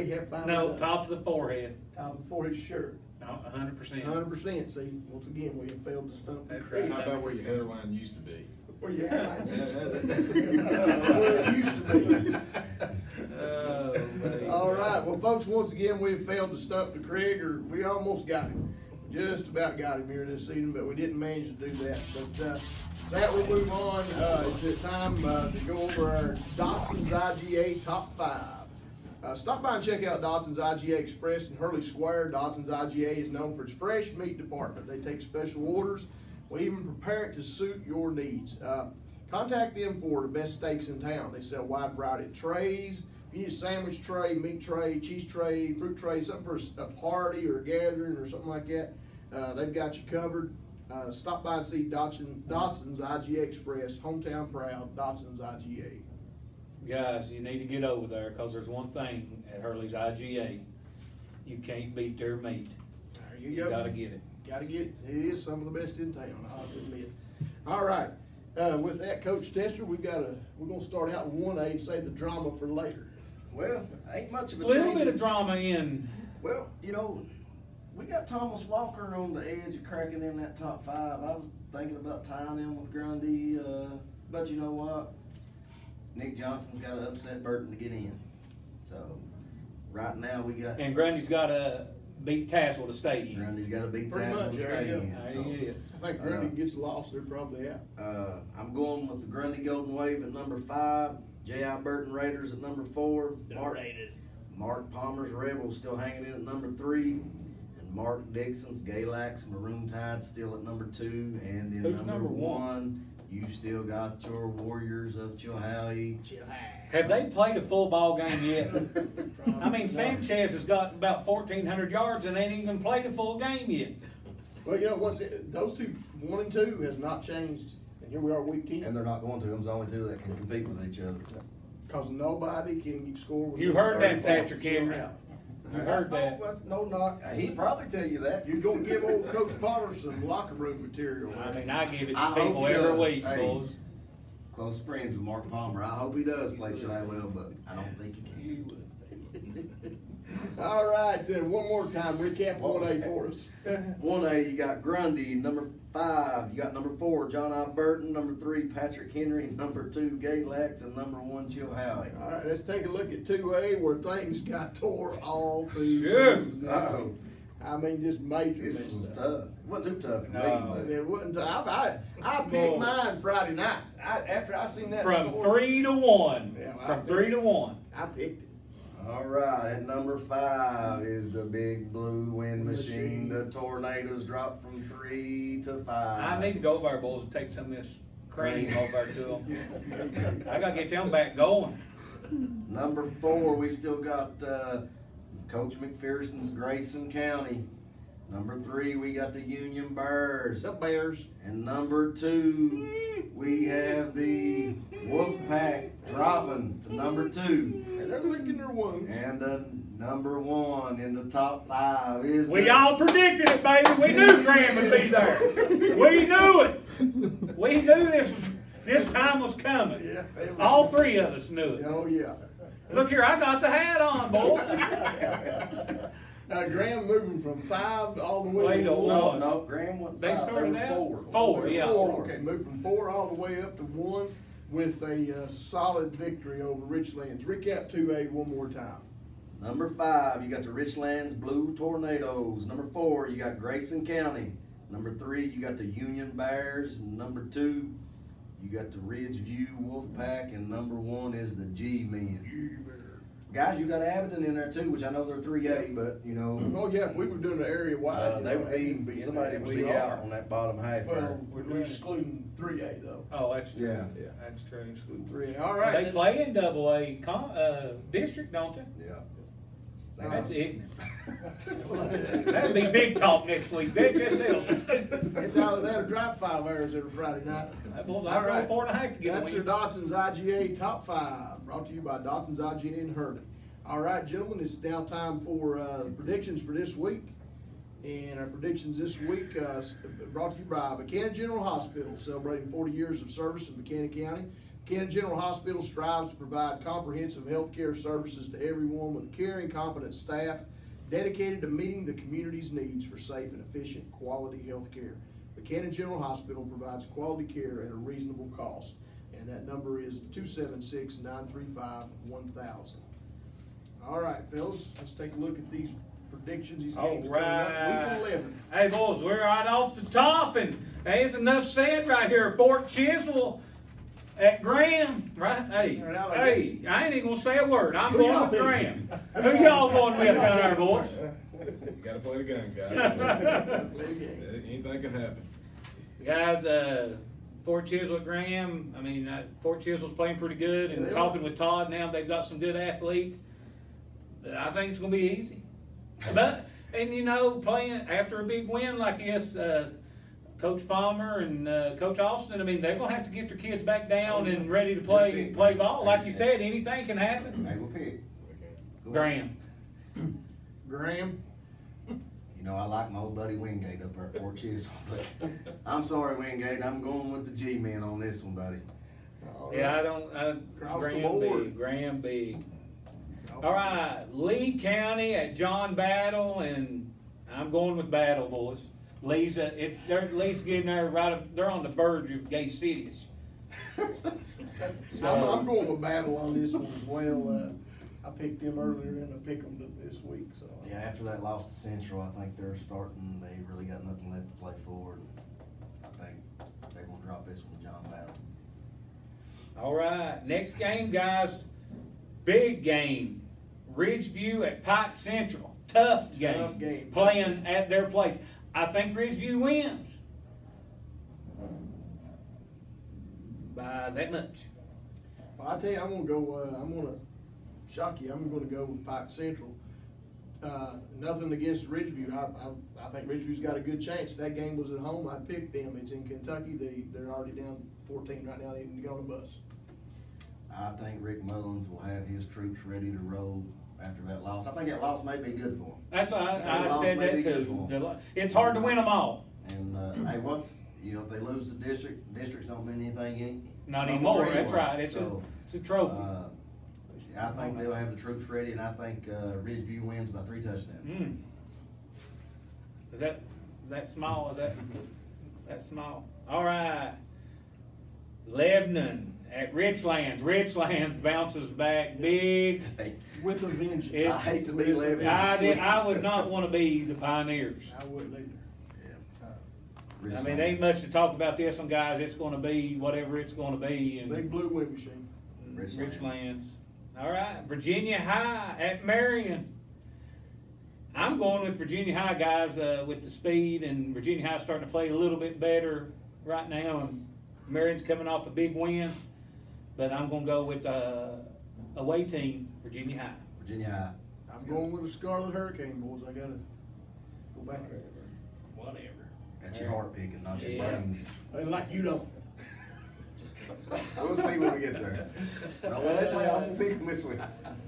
have found No, out. top of the forehead. Top of the forehead, sure. No, 100%. 100%. See, once again, we have failed to stump the That's Craig. How about where your hairline used to be? Where your hairline Yeah, used to that- be. that's a good Where it used to be. Oh, baby. All right, well, folks, once again, we have failed to stump the Craig, or we almost got him. Just about got him here this evening, but we didn't manage to do that. But that will move on. It's time to go over our DOTSON'S IGA Top 5. Stop by and check out DOTSON'S IGA Express in Hurley Square. DOTSON'S IGA is known for its fresh meat department. They take special orders. We even prepare it to suit your needs. Contact them for the best steaks in town. They sell a wide variety of trays. If you need a sandwich tray, meat tray, cheese tray, fruit tray, something for a party or a gathering or something like that, they've got you covered. Stop by and see DOTSON'S IGA Express, hometown proud, DOTSON'S IGA. Guys, you need to get over there because there's one thing at Hurley's IGA. You can't beat their meat. There you You go. gotta get it. Gotta get it. It is some of the best in town, I'll admit. All right. With that, Coach Tester, we're gonna start out with 1A and save the drama for later. Well, ain't much of A a little change. bit of drama in. Well, you know, we got Thomas Walker on the edge of cracking in that top 5. I was thinking about tying him with Grundy, but you know what? Nick Johnson's got to upset Burton to get in. So, right now we got And Grundy's got to beat Tassel to stay in. Grundy's got to beat Pretty Tassel much, to there stay you go. in. There So, you is. I think Grundy gets lost, they're probably out. I'm going with the Grundy Golden Wave at number 5. J.I. Burton Raiders at number 4. Mark Palmer's Rebels still hanging in at number 3. And Mark Dixon's Galax Maroon Tide still at number 2. And in Who's number number 1, you still got your Warriors of Chilhowie. Have they played a full ball game yet? I mean, Sanchez has got about 1,400 yards and ain't even played a full game yet. Well, you know, those two, 1 and 2, has not changed. And here we are, week 10. And they're not going to. There's only 2 that can compete with each other. Because nobody can score with You them heard 30 that, Patrick points still Henry. out. I heard that. That's no knock. He'd probably tell you that. You're gonna give old Coach Potter some locker room material. I mean, I give it I to hope people he every does. week, Hey. boys. Close friends with Mark Palmer. I hope he does play Chilhowie well, but I don't think he can. All right, then, one more time, recap What was 1A that? for us. 1A, you got Grundy. Number 5, you got number 4, John I. Burton. Number 3, Patrick Henry. Number 2, Galax. And number 1, Chilhowie. All right, let's take a look at 2A where things got tore all through. Sure. Uh-oh. I mean, just major. This messed was up. tough. It wasn't too tough for No. me, It wasn't. I picked Boy. mine Friday night. After I seen that From score, 3 to 1. Yeah, I From think- 3 to 1. I picked it. but. All right, at number 5 is the big blue wind machine. The Tornadoes dropped from 3 to 5. I need to go over there, boys, and take some of this cream over there to them. I gotta get them back going. Number 4, we still got Coach McPherson's Grayson County. Number 3, we got the Union Bears. The Bears. And number 2, we have the Wolfpack dropping to number 2. And they're licking their wounds. And number 1 in the top 5 is We the- all predicted it, baby. We knew Graham would be there. We knew it. We knew this time was coming. Yeah, All 3 of us knew it. Oh, yeah. Look here, I got the hat on, boys. Graham moving from 5 all the way Wait to a 1. No, Graham went They 5. started were out 4. 4, yeah. 4, okay, moved from 4 all the way up to 1 with a solid victory over Richlands. Recap 2A one more time. Number 5, you got the Richlands Blue Tornadoes. Number 4, you got Grayson County. Number 3, you got the Union Bears. Number 2, you got the Ridgeview Wolfpack, and number 1 is the G-Men. Guys, you got Abingdon in there too, which I know they're 3A, but you know. Oh yeah, if we were doing an area wide, They would be, somebody would be out on that bottom half there. Well, we're excluding 3A though. Oh, that's true. Yeah. That's true. Excluding 3A. All right. They play in AA district, don't they? Yeah. That's ignorant. That'll be big talk next week. HSL. It's either that or drive 5 hours every Friday night. That boy's All like right. 4.5 to get That's a your win. Dotson's IGA Top 5, brought to you by Dotson's IGA and Hurley. All right, gentlemen, it's now time for predictions for this week. And our predictions this week brought to you by Buchanan General Hospital, celebrating 40 years of service in Buchanan County. Buchanan General Hospital strives to provide comprehensive health care services to everyone with caring, competent staff dedicated to meeting the community's needs for safe and efficient quality health care. Buchanan General Hospital provides quality care at a reasonable cost, and that number is 276-935-1000. All right, fellas, let's take a look at these predictions. These All games coming up. right. Week 11. Hey, boys, we're right off the top, and there's enough said right here. Fort Chiswell at Graham, right? Hey, Now they hey, I ain't even gonna say a word. I'm Who going y'all with think? Graham. Who y'all going with down there, boys? You gotta play the game, guys. Play the game. Anything can happen. Guys, Fort Chiswell at Graham, I mean, Fort Chiswell's playing pretty good, and Yeah, they talking are. with Todd now, they've got some good athletes. But I think it's gonna be easy. But, and you know, playing after a big win like this, Coach Palmer and Coach Austin, I mean, they're gonna have to get their kids back down and ready to play ball. Like you said, anything can happen. They will pick. Graham. Graham. You know, I like my old buddy Wingate up there at Fort Chiswell, but I'm sorry, Wingate, I'm going with the G-Men on this one, buddy. All Yeah, right. Across the Graham board. big, Graham big. All right, Lee County at John Battle, and I'm going with Battle, boys. Lee's Lee's getting there they're on the verge of gay cities. I'm going with Battle on this one as well. I picked them earlier and I pick them this week. So Yeah, after that loss to Central, I think they're starting, they really got nothing left to play for, and I think they're gonna drop this one to John Battle. All right, next game, guys. Big game. Ridgeview at Pike Central. Tough game. Playing at their place. I think Ridgeview wins by that much. well, I tell you, I'm gonna shock you. I'm gonna go with Pike Central. Nothing against Ridgeview. I think Ridgeview's got a good chance. If that game was at home, I'd pick them. It's in Kentucky. They're already down 14 right now. They need to get on the bus. I think Rick Mullins will have his troops ready to roll after that loss. I think that loss may be good for him. That's I loss said may that be good too. for 'em. It's hard to win them all. And, hey, if they lose the districts don't mean anything. Not anymore. anyway. That's right. It's a trophy. I think they'll have the troops ready, and I think Ridgeview wins by 3 touchdowns. Is that small? Is that small? All right. Lebanon at Richlands. Richlands bounces back big. Hey, With a vengeance. I hate to be Lebanon. I would not want to be the Pioneers. I wouldn't either. Yeah. I mean, there ain't much to talk about this one, guys. It's going to be whatever it's going to be. And Big blue wind machine. Richlands. All right. Virginia High at Marion. I'm going with Virginia High, guys, with the speed, and Virginia High's starting to play a little bit better right now, and Marion's coming off a big win, but I'm going to go with away team, Virginia High. Virginia High. I'm going with the Scarlet Hurricane, boys. I gotta go back there. Whatever. That's your heart picking, not your Yeah. brains. Hey, like you don't. We'll see when we get there. Now, when they play, I'm gonna pick them this week.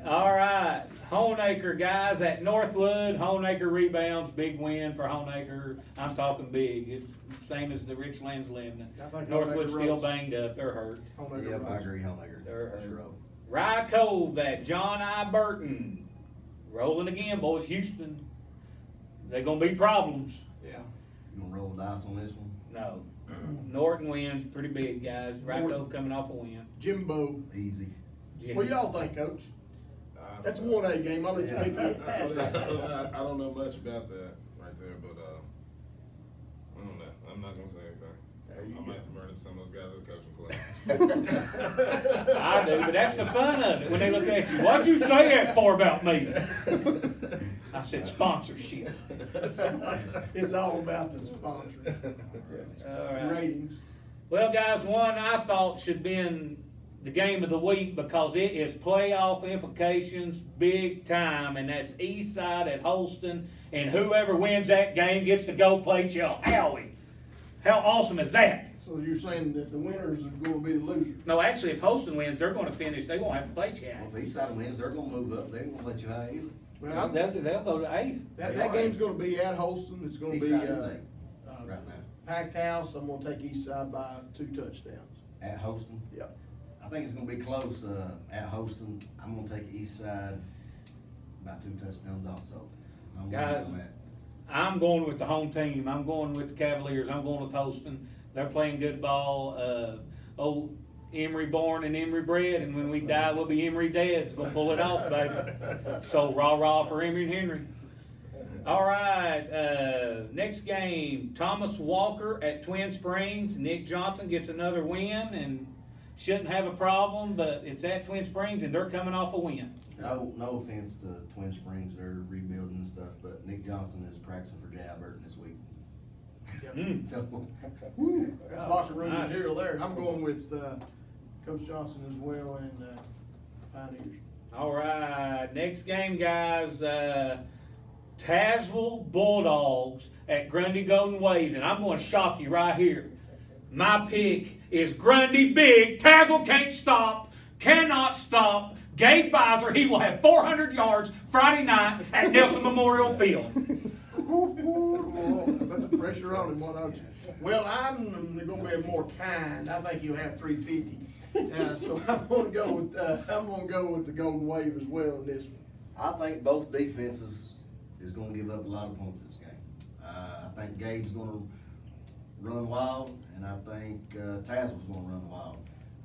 All right. Honeacre, guys, at Northwood. Honeacre rebounds. Big win for Honeacre. I'm talking big. It's the same as the Richlands Lebanon. I think Northwood's Honeacre still rolls. banged up. They're hurt. Homemaker Yep, I rolls. agree, Homeacre. They're That's hurt. roll. Rye Cove at John I. Burton. Rolling again, boys. Houston. They're going to be problems. Yeah. You gonna roll the dice on this one? No. Norton wins pretty big, guys. Rye Norton. Cove coming off a win. Jimbo. Easy. What do y'all think, Coach? That's a 1A game. I'll let you make it. I don't know much about that right there, but I don't know. I'm not gonna say anything. I might burn some of those guys at the coaching club. I do, but that's the fun of it when they look at you. What'd you say that for about me? I said sponsorship. It's all about the sponsor. All right. Ratings. Well, guys, one I thought should be in the game of the week because it is playoff implications big time, and that's East Side at Holston, and whoever wins that game gets to go play Chilhowie. How awesome is that? So you're saying that the winners are going to be the losers? No, actually, if Holston wins, they're going to finish. They're going to have to play Chilhowie. Well, if Eastside wins, they're gonna move up. They ain't gonna let you high either. Well, They'll go to 8. that game's going to be at Holston. It's going to be Eastside is 8 right now. packed house. I'm going to take East Side by 2 touchdowns. At Holston? Yep. I think it's gonna be close, at Holston. I'm gonna take Eastside by 2 touchdowns also. I'm Guys, going on that. I'm going with the home team. I'm going with the Cavaliers. I'm going with Holston. They're playing good ball. Old Emory born and Emory bred, and when we die, we'll be Emory dead. We'll pull it off, baby. So rah-rah for Emory and Henry. All right, next game, Thomas Walker at Twin Springs. Nick Johnson gets another win and shouldn't have a problem, but it's at Twin Springs, and they're coming off a win. No offense to Twin Springs, they're rebuilding and stuff, but Nick Johnson is practicing for Jay Burton this week. So, That's locker room material there. I'm going with Coach Johnson as well and Pioneers. All right, next game, guys. Tazewell Bulldogs at Grundy Golden Wave, and I'm going to shock you right here. My pick is Grundy big. Tazewell can't stop, cannot stop. Gabe Visor, he will have 400 yards Friday night at Nelson Memorial Field. Put the pressure on him, why don't you? Well, I'm going to be more kind. I think you'll have 350. So I'm going to go with the Golden Wave as well in this one. I think both defenses is gonna give up a lot of points this game. I think Gabe's gonna run wild, and I think Tazewell's gonna run wild.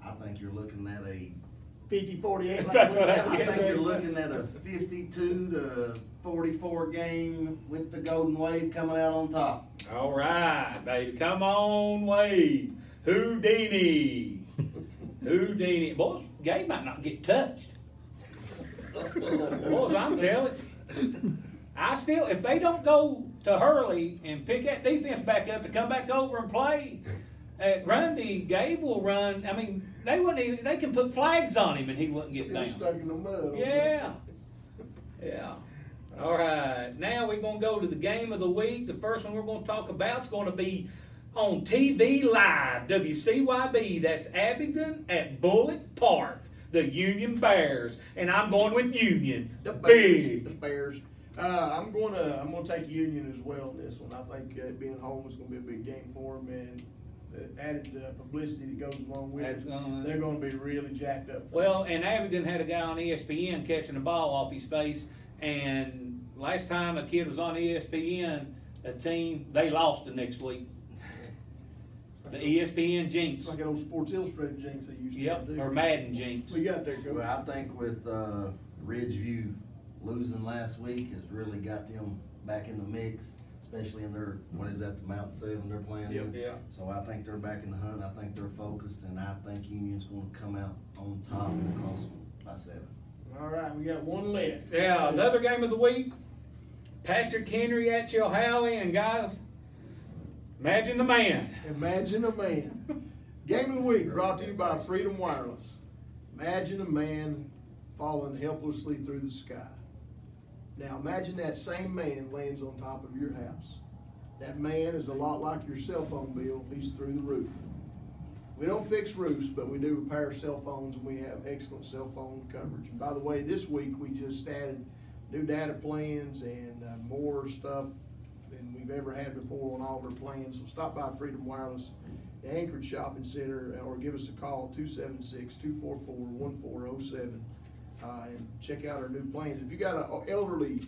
I think you're looking at a 50-48. I think you're looking at a 52-44 game with the Golden Wave coming out on top. All right, baby. Come on, Wave. Houdini. Houdini. Boys, Gabe might not get touched. Boys, I'm telling you. If they don't go to Hurley and pick that defense back up to come back over and play at Grundy, Gabe will run. I mean, they can put flags on him and he wouldn't get down. Stuck in the mud. Yeah. Yeah. All right. Now we're going to go to the game of the week. The first one we're going to talk about is going to be on TV Live, WCYB. That's Abingdon at Bullock Park. The Union Bears, and I'm going with Union. The Big. Bears. I'm gonna take Union as well in this one. I think being home is gonna be a big game for them, and the added publicity that goes along with it, they're gonna be really jacked up. Well, and Abingdon had a guy on ESPN catching the ball off his face, and last time a kid was on ESPN, a team, they lost the next week. The ESPN jinx. It's like an old Sports Illustrated jinx they used to do. Or Madden jinx. We got there, Coach. Well, I think with Ridgeview losing last week has really got them back in the mix, especially in their, the Mountain 7 they're playing in. Yeah. So I think they're back in the hunt. I think they're focused, and I think Union's going to come out on top in a close one by 7. All right, we got one left. Yeah, another game of the week. Patrick Henry at Chilhowie, and guys, imagine the man. Imagine a man. Game of the week brought to you by Freedom Wireless. Imagine a man falling helplessly through the sky. Now imagine that same man lands on top of your house. That man is a lot like your cell phone bill. He's through the roof. We don't fix roofs, but we do repair cell phones, and we have excellent cell phone coverage. And by the way, this week we just added new data plans and more stuff than we've ever had before on all of our plans. So stop by Freedom Wireless Anchorage Shopping Center, or give us a call, 276-244-1407, and check out our new planes. If you got an elderly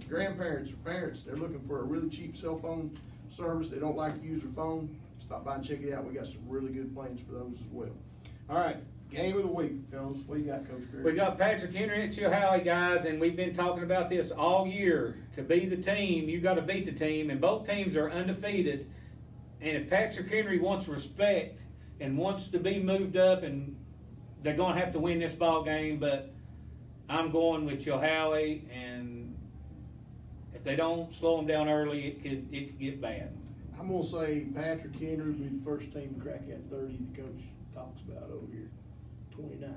grandparents or parents, they're looking for a really cheap cell phone service, they don't like to use their phone, stop by and check it out. We got some really good planes for those as well. All right, game of the week, fellas. What do you got, Coach Craig? We got Patrick Henry and Chilhowie, guys, and we've been talking about this all year. To be the team, you got to beat the team, and both teams are undefeated. And if Patrick Henry wants respect and wants to be moved up, and they're going to have to win this ball game, but I'm going with Chilhowie, and if they don't slow them down early, it could get bad. I'm going to say Patrick Henry will be the first team to crack that 30 the coach talks about over here, 29.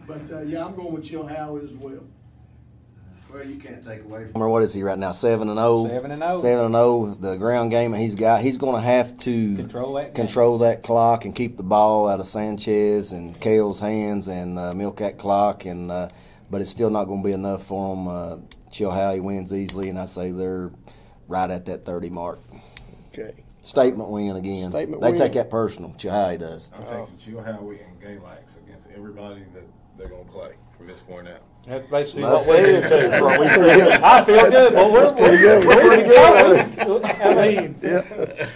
But, yeah, I'm going with Chilhowie as well. Well, you can't take away from. What is he right now? 7-0. 7-0. 7-0. The ground game he's got. He's going to have to control that clock and keep the ball out of Sanchez and Kale's hands and milk that clock. And but it's still not going to be enough for him. Chilhowie wins easily, and I say they're right at that 30 mark. Okay. Statement win again. They take that personal. Chilhowie does. I'm taking Chilhowie and Galax against everybody that they're going to play from this point out. That's basically That's what we it. That's what we said. I feel good, but we're pretty good. We're pretty good. I mean, Yeah,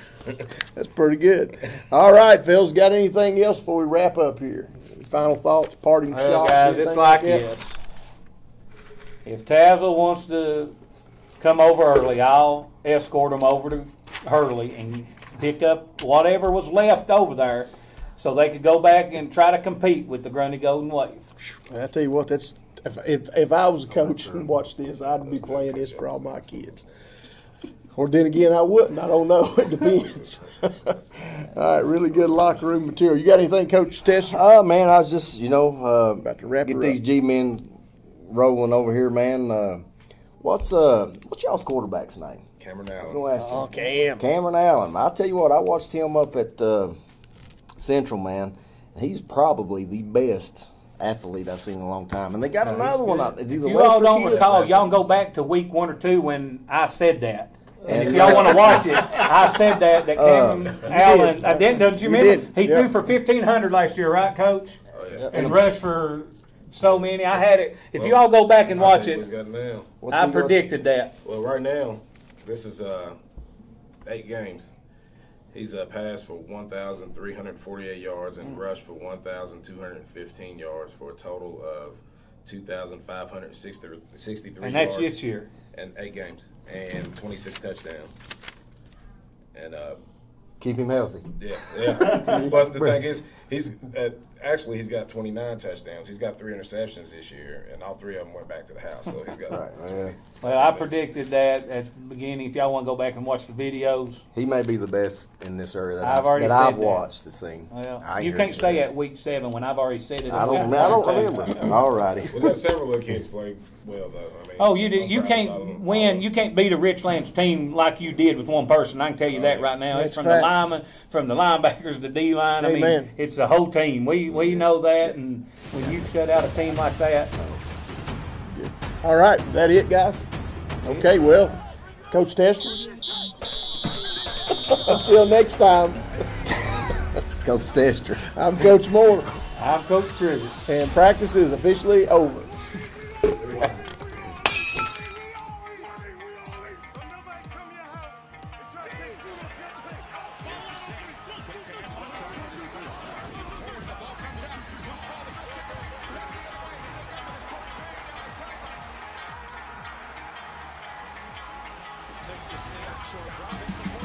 that's pretty good. All right, Phil's got anything else before we wrap up here? Final thoughts, parting well, shots, guys, anything it's like that? this. If Tazzle wants to come over early, I'll escort him over to Hurley and pick up whatever was left over there so they could go back and try to compete with the Grundy Golden Wave. I tell you what, that's if I was a coach and watched this, I'd be playing this for all my kids. Or then again, I wouldn't. I don't know. It depends. All right, really good locker room material. You got anything, Coach Tester? Man, I was just, about to wrap get her these up. G-men rolling over here, man. What's y'all's quarterback's name? Cameron I was Allen. gonna ask you. Oh, Cam. Cameron Allen. I'll tell you what, I watched him up at Central, man. He's probably the best athlete I've seen in a long time. And they got another one out. It's either If you all West or don't Kid. recall, y'all can go back to week 1 or 2 when I said that. And if y'all want to watch it, I said that Cameron Allen. Don't you remember? did. He threw for 1,500 last year, right, Coach? Oh, yeah. And rushed for so many. I had it. If you all go back and watch He's it, got now. What's I he- predicted that. Well, right now, this is 8 games. He's passed for 1,348 yards and rushed for 1,215 yards for a total of 2,563 And that's yards. this year. And 8 games and 26 touchdowns. And Keep him healthy. yeah. But the thing is, he's got 29 touchdowns. He's got 3 interceptions this year, and all 3 of them went back to the house. So he's got. Right, yeah. Well, I predicted that at the beginning. If y'all want to go back and watch the videos, He may be the best in this area that I've already that said I've that. watched the scene. well, I you hear can't you stay say at week 7 when I've already said it. I at week don't 1 or 2. remember. All righty. We got several little kids play well though. I mean, Oh, you did. I'm You proud of can't them. win. You can't beat a Richlands team like you did with one person. I can tell you that right now. That's It's from fact. the linemen, from the linebackers, the D line. I mean, Amen. it's the whole team. We know that, and when you shut out a team like that, All right, that it, guys? Okay, well, Coach Tester. Until next time, Coach Tester. I'm Coach Moore, I'm Coach Trigger. and practice is officially over. Takes the snap, short drop, hits the